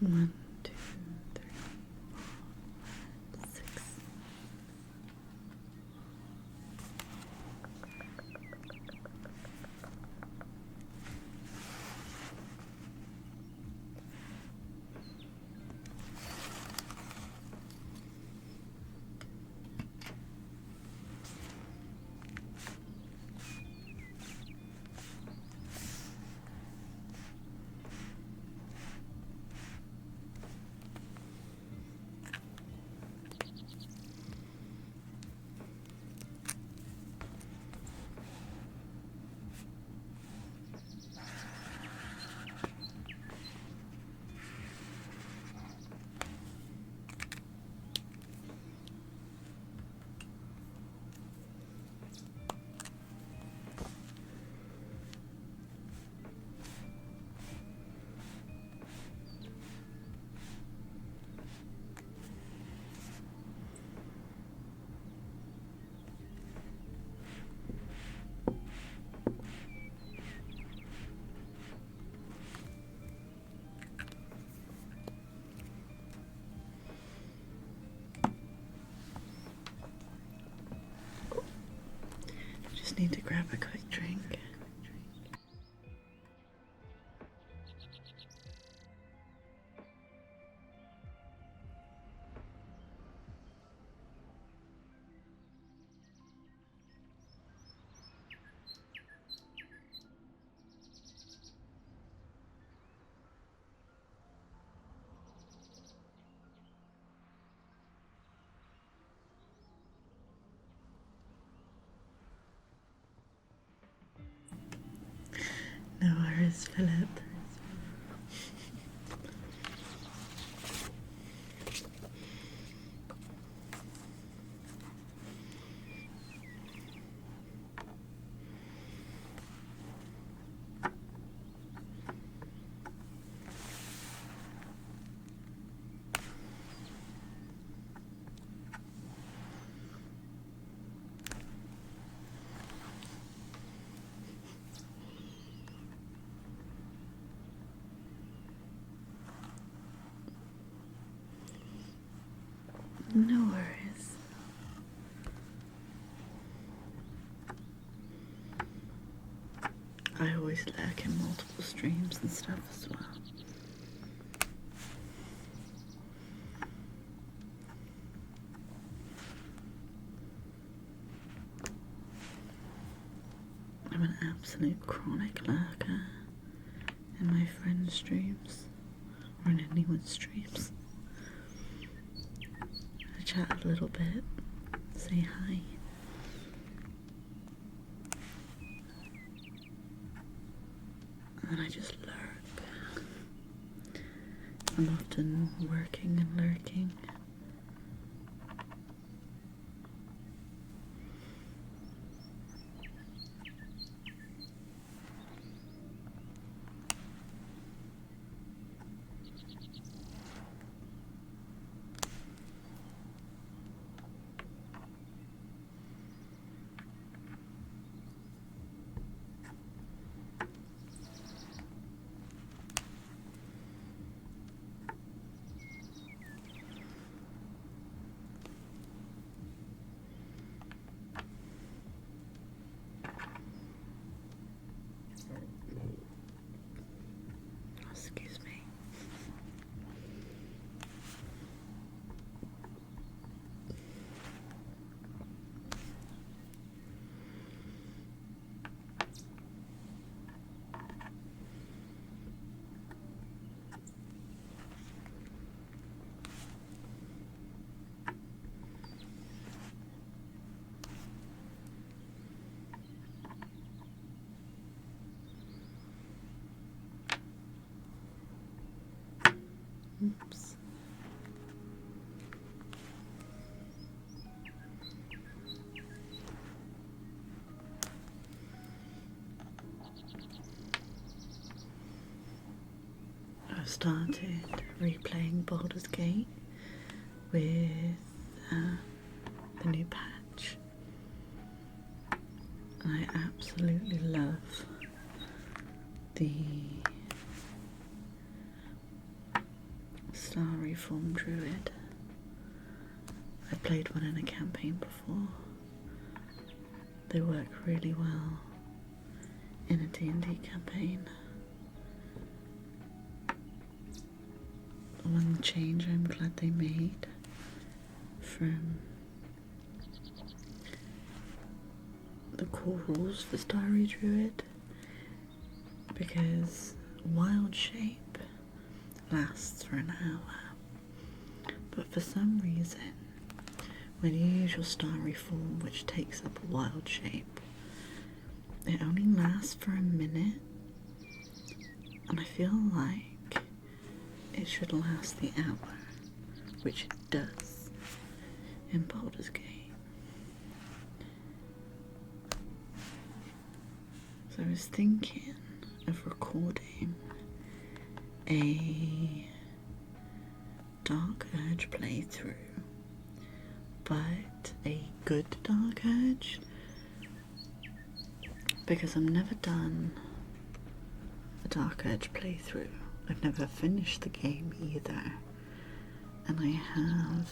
One, two, three, 4, 5, 6. Just need to grab a quick drink. No worries, Philip. No worries. I always lurk in multiple streams and stuff as well. I'm an absolute chronic lurker in my friends' streams, or in anyone's streams. I chat a little bit, say hi. And then I just lurk. I'm often working and lurking. Oops. I've started replaying Baldur's Gate with the new patch. I absolutely love the Starry Form Druid. I played one in a campaign before. They work really well in a D&D campaign. One change I'm glad they made from the core rules for Starry Druid, because wild shape lasts for an hour, but for some reason when you use your starry form, which takes up a wild shape, it only lasts for a minute, and I feel like it should last the hour, which it does in Baldur's Gate. So I was thinking of recording a Dark Urge playthrough, but a good Dark Urge, because I've never done a Dark Urge playthrough. I've never finished the game either, and I have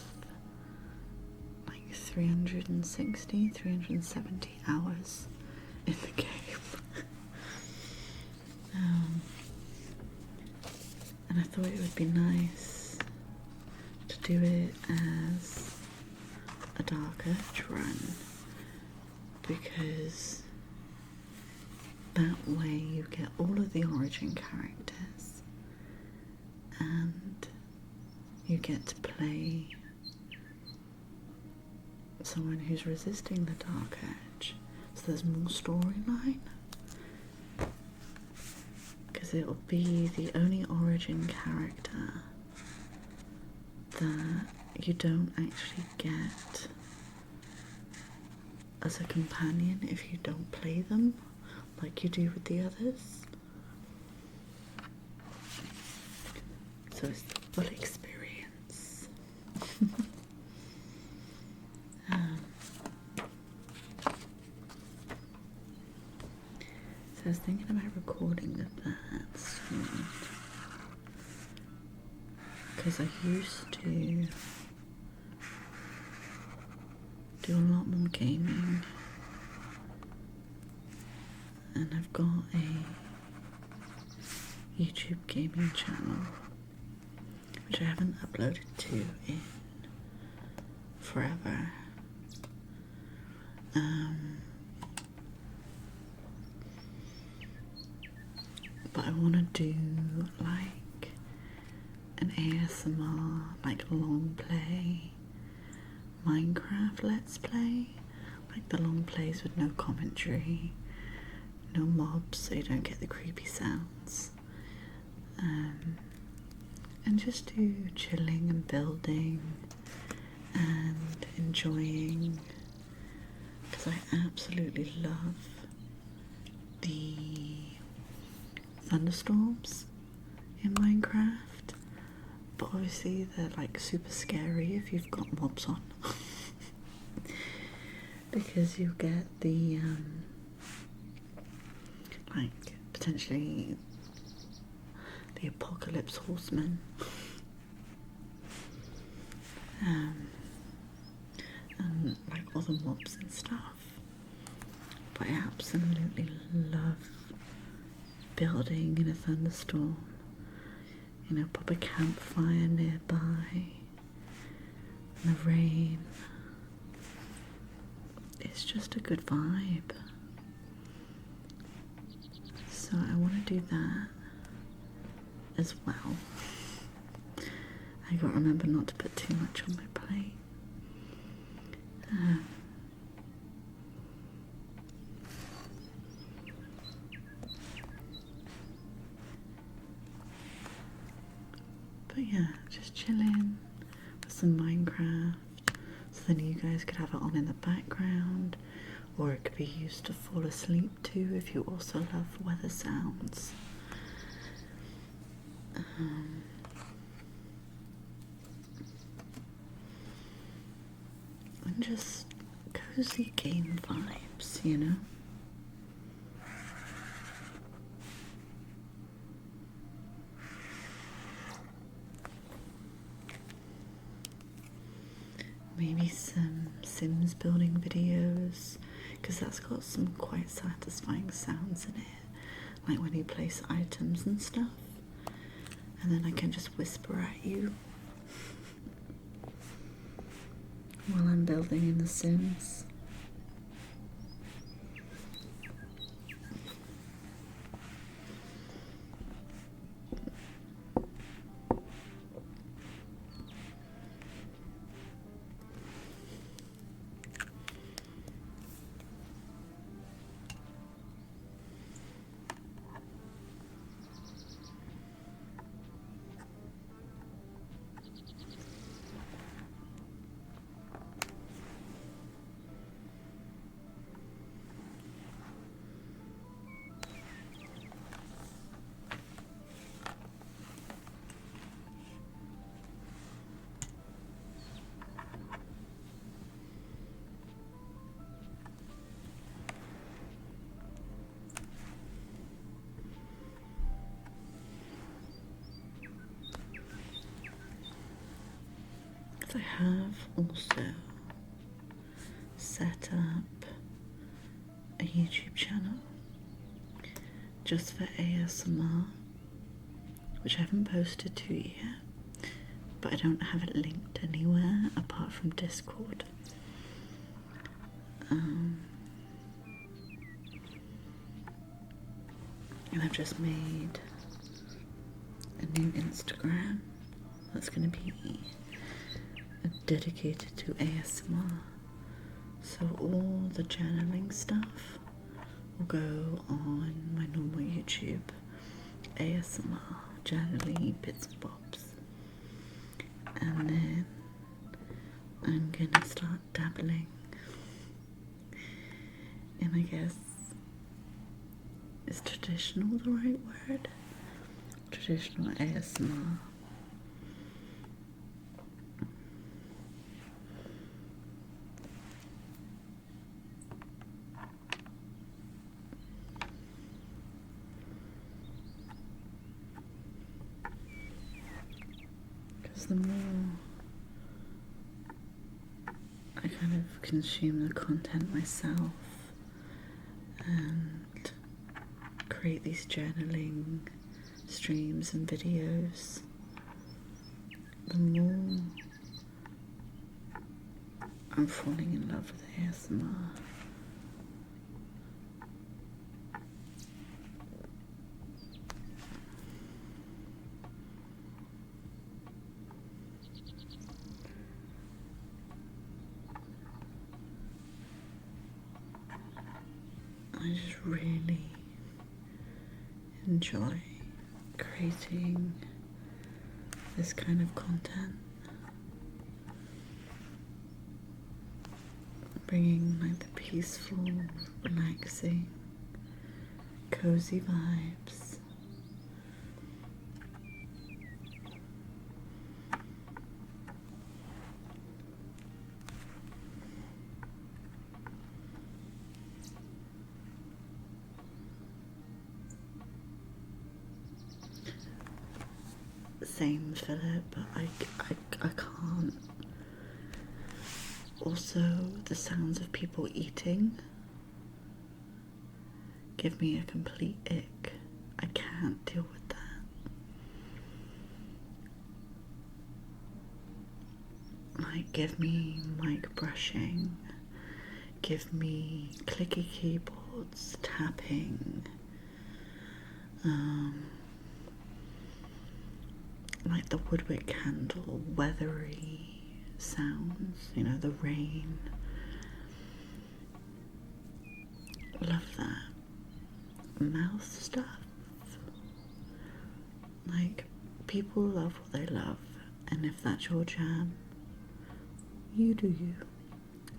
like 370 hours in the game. And I thought it would be nice to do it as a Dark Urge run, because that way you get all of the origin characters and you get to play someone who's resisting the Dark Urge, so there's more storyline, because it will be the only origin character that you don't actually get as a companion if you don't play them like you do with the others. So it's the full experience. So I was thinking about recording that soon, because I used to do a lot more gaming, and I've got a YouTube gaming channel which I haven't uploaded to in forever. But I want to do like an ASMR, like long play Minecraft Let's Play, like the long plays with no commentary, no mobs, so you don't get the creepy sounds, and just do chilling and building and enjoying, because I absolutely love the thunderstorms in Minecraft, but obviously they're like super scary if you've got mobs on. Because you get the like potentially the apocalypse horsemen, and like other mobs and stuff. But I absolutely love building in a thunderstorm, you know, pop a campfire nearby in the rain. It's just a good vibe. So I want to do that as well. I gotta remember not to put too much on my plate. But yeah, just chilling with some Minecraft. So then you guys could have it on in the background, or it could be used to fall asleep to if you also love weather sounds. And just cozy game vibes, you know? Maybe some Sims building videos, because that's got some quite satisfying sounds in it, like when you place items and stuff, and then I can just whisper at you while I'm building in The Sims. I have also set up a YouTube channel just for ASMR, which I haven't posted to yet, but I don't have it linked anywhere apart from Discord. And I've just made a new Instagram that's going to be dedicated to ASMR. So all the journaling stuff will go on my normal YouTube, ASMR, journaling bits and bobs. And then I'm gonna start dabbling in, I guess, is traditional the right word? Traditional ASMR. Because the more I kind of consume the content myself and create these journaling streams and videos, the more I'm falling in love with ASMR. I just really enjoy creating this kind of content, bringing like the peaceful, relaxing, cozy vibes. Same Philip, but I can't. Also, the sounds of people eating give me a complete ick. I can't deal with that. Like, give me mic brushing, give me clicky keyboards, tapping, like the woodwick candle, weathery sounds, you know, the rain. Love that. Mouth stuff, like people love what they love, and if that's your jam, you do you.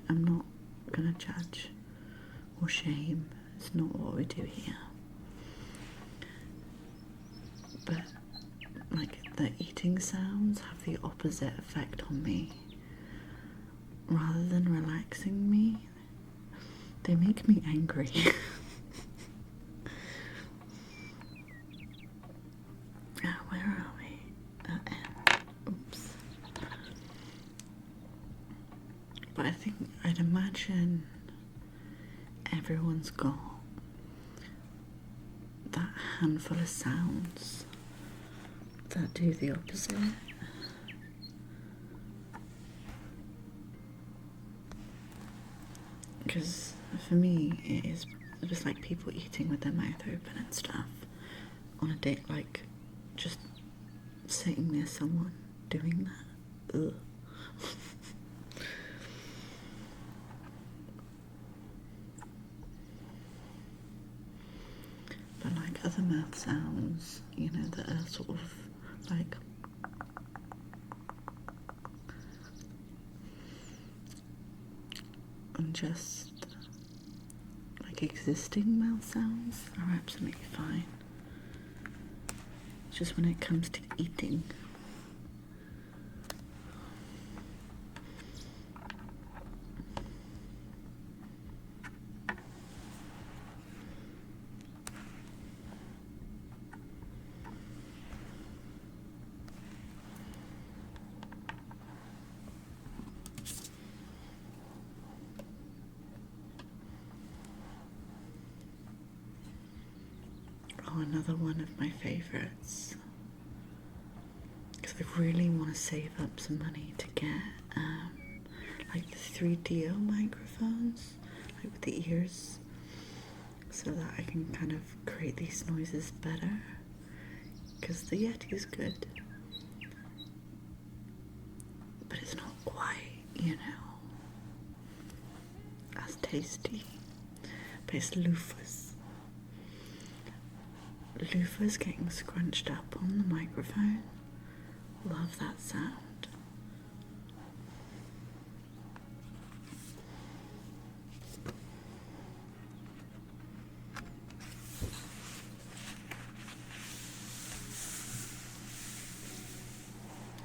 I'm not gonna judge or shame. It's not what we do here. But like the eating sounds have the opposite effect on me. Rather than relaxing me, they make me angry. Where are we? Oops. But I think I'd imagine everyone's got that handful of sounds that do the opposite. Because for me, it was like people eating with their mouth open and stuff on a date, like just sitting near someone doing that. Ugh. But like other mouth sounds, you know, that are sort of like and just like existing mouth sounds are absolutely fine. It's just when it comes to eating. Oh, another one of my favourites, because I really want to save up some money to get like the 3DO microphones, like with the ears, so that I can kind of create these noises better, because the Yeti is good, but it's not quite, you know, as tasty. But it's loofahs. Loofahs getting scrunched up on the microphone. Love that sound.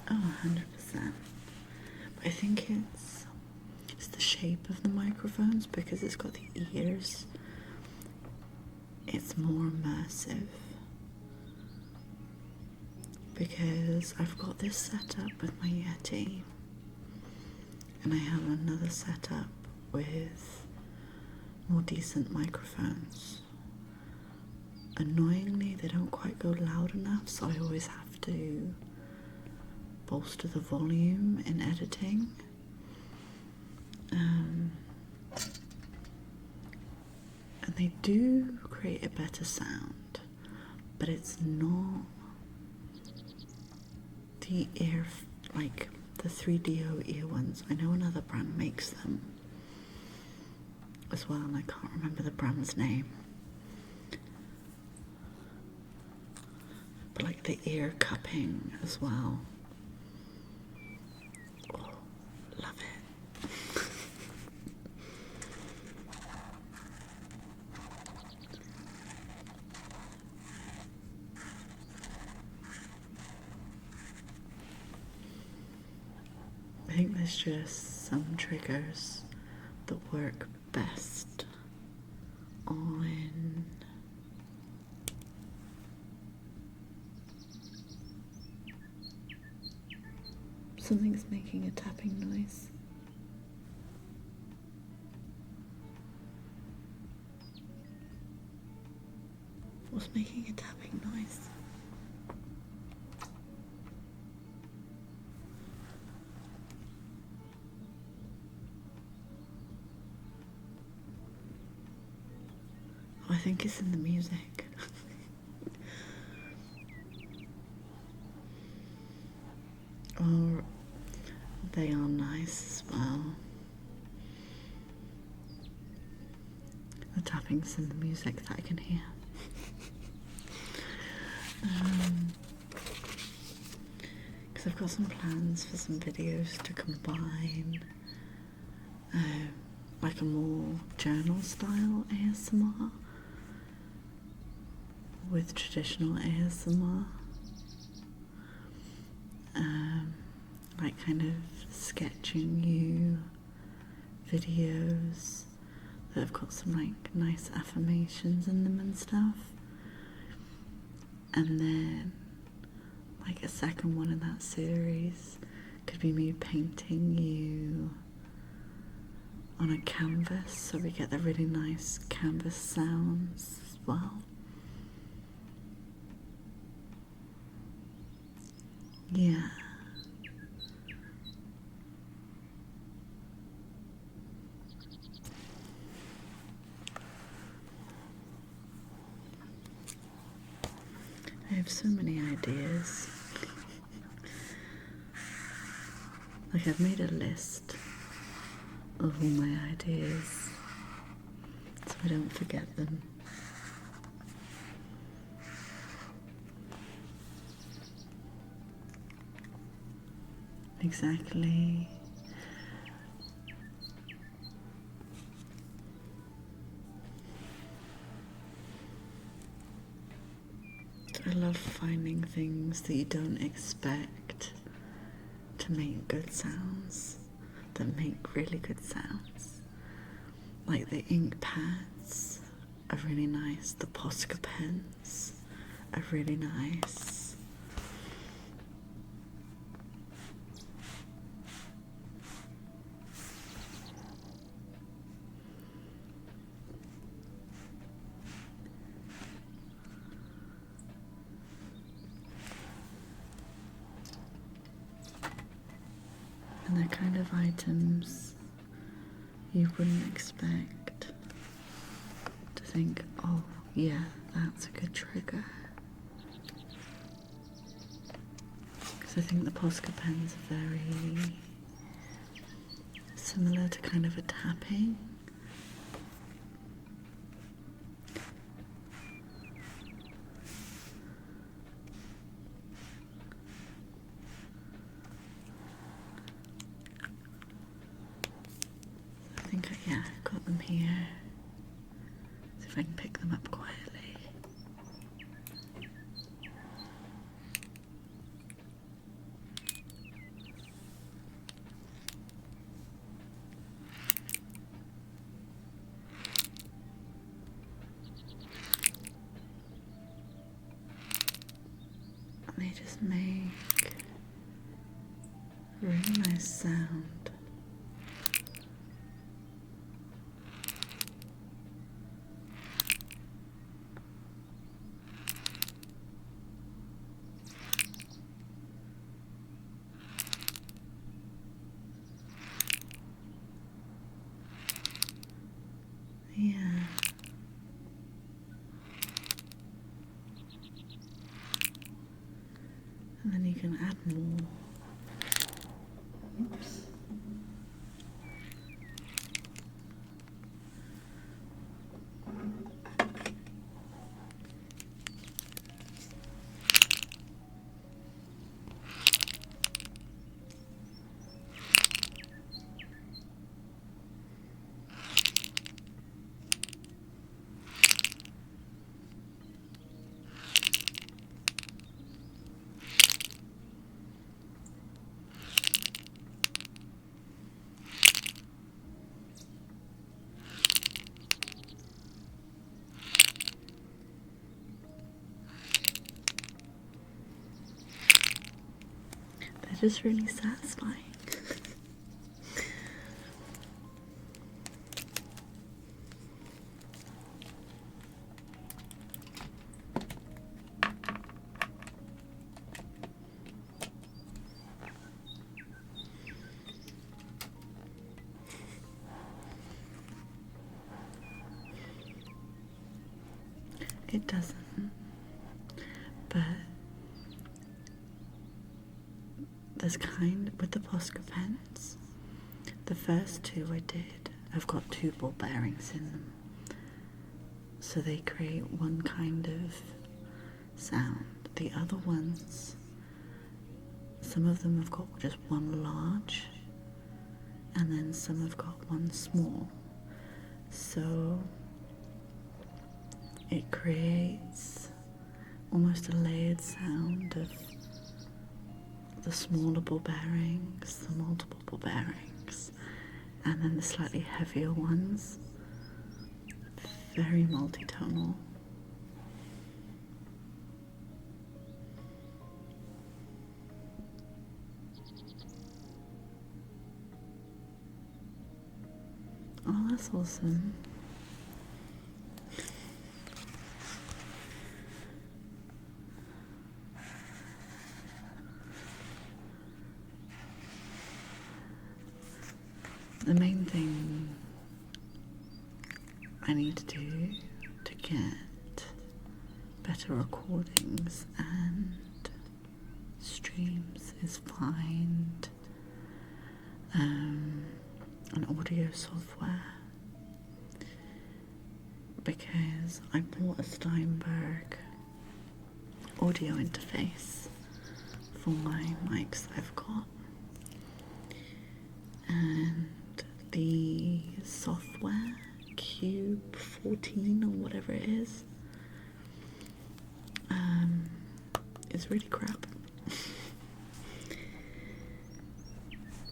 Oh, 100%. But I think it's the shape of the microphones, because it's got the ears. It's more immersive. Because I've got this set up with my Yeti, and I have another setup with more decent microphones. Annoyingly, they don't quite go loud enough, so I always have to bolster the volume in editing. And they do create a better sound, but it's not the ear, like the 3DO ear ones. I know another brand makes them as well, and I can't remember the brand's name. But like the ear cupping as well. Oh, love it. I think there's just some triggers that work best on something's making a tapping noise. What's making a tapping noise? Oh, I think it's in the music. Or they are nice as well. The tapping's in the music that I can hear. So I've got some plans for some videos to combine like a more journal style ASMR with traditional ASMR. Like kind of sketching you videos that have got some like nice affirmations in them and stuff. And then like a second one in that series could be me painting you on a canvas, so we get the really nice canvas sounds as well. Yeah. I have so many ideas. Like I've made a list of all my ideas so I don't forget them. Exactly. I love finding things that you don't expect to make good sounds, that make really good sounds. Like the ink pads are really nice, the Posca pens are really nice. And they're kind of items you wouldn't expect to think, oh yeah, that's a good trigger. Because I think the Posca pens are very similar to kind of a tapping. I think I got them here. See if I can pick them up quietly. And they just make a really nice sound. Yeah. And then you can add more. Oops. They're just really satisfying. It doesn't, but there's with the Posca pens, the first two I did have got two ball bearings in them, so they create one kind of sound. The other ones some of them have got just one large, and then some have got one small. So it creates almost a layered sound of the smaller ball bearings, the multiple ball bearings, and then the slightly heavier ones. Very multi-tonal. Oh, that's awesome. The main thing I need to do to get better recordings and streams is find an audio software, because I bought a Steinberg audio interface for my mics I've got, and the software Cube 14 or whatever it is really crap.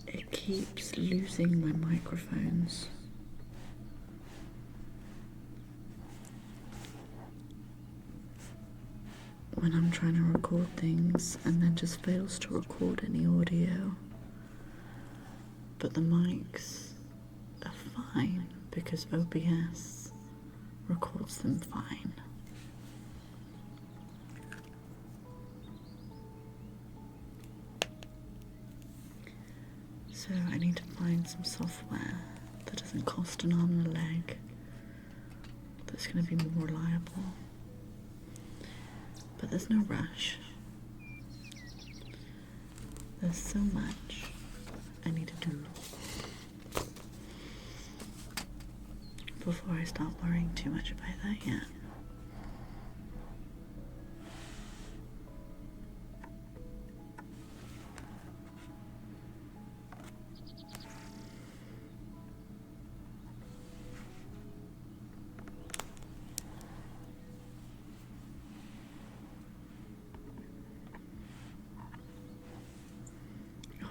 It keeps losing my microphones. When I'm trying to record things, and then just fails to record any audio. But the mics are fine because OBS records them fine. So I need to find some software that doesn't cost an arm and a leg, that's going to be more reliable. But there's no rush. There's so much I need to do before I start worrying too much about that yet.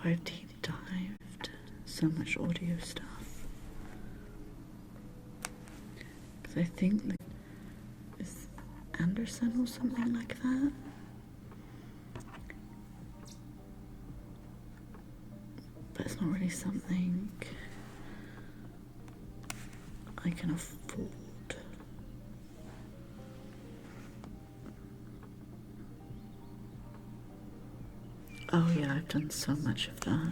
I've deep dived so much audio stuff, because I think that is Anderson or something like that. But it's not really something I can afford. Oh yeah, I've done so much of that.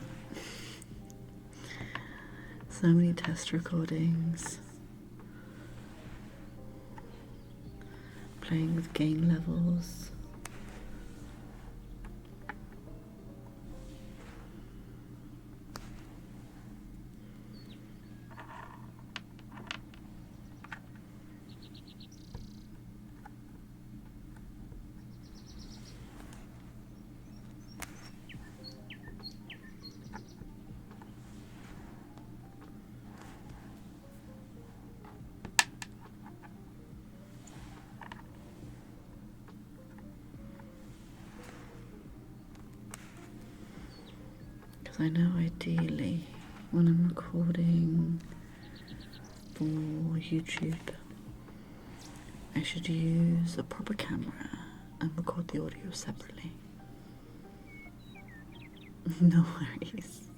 So many test recordings. Playing with gain levels. I know ideally when I'm recording for YouTube, I should use a proper camera and record the audio separately. No worries.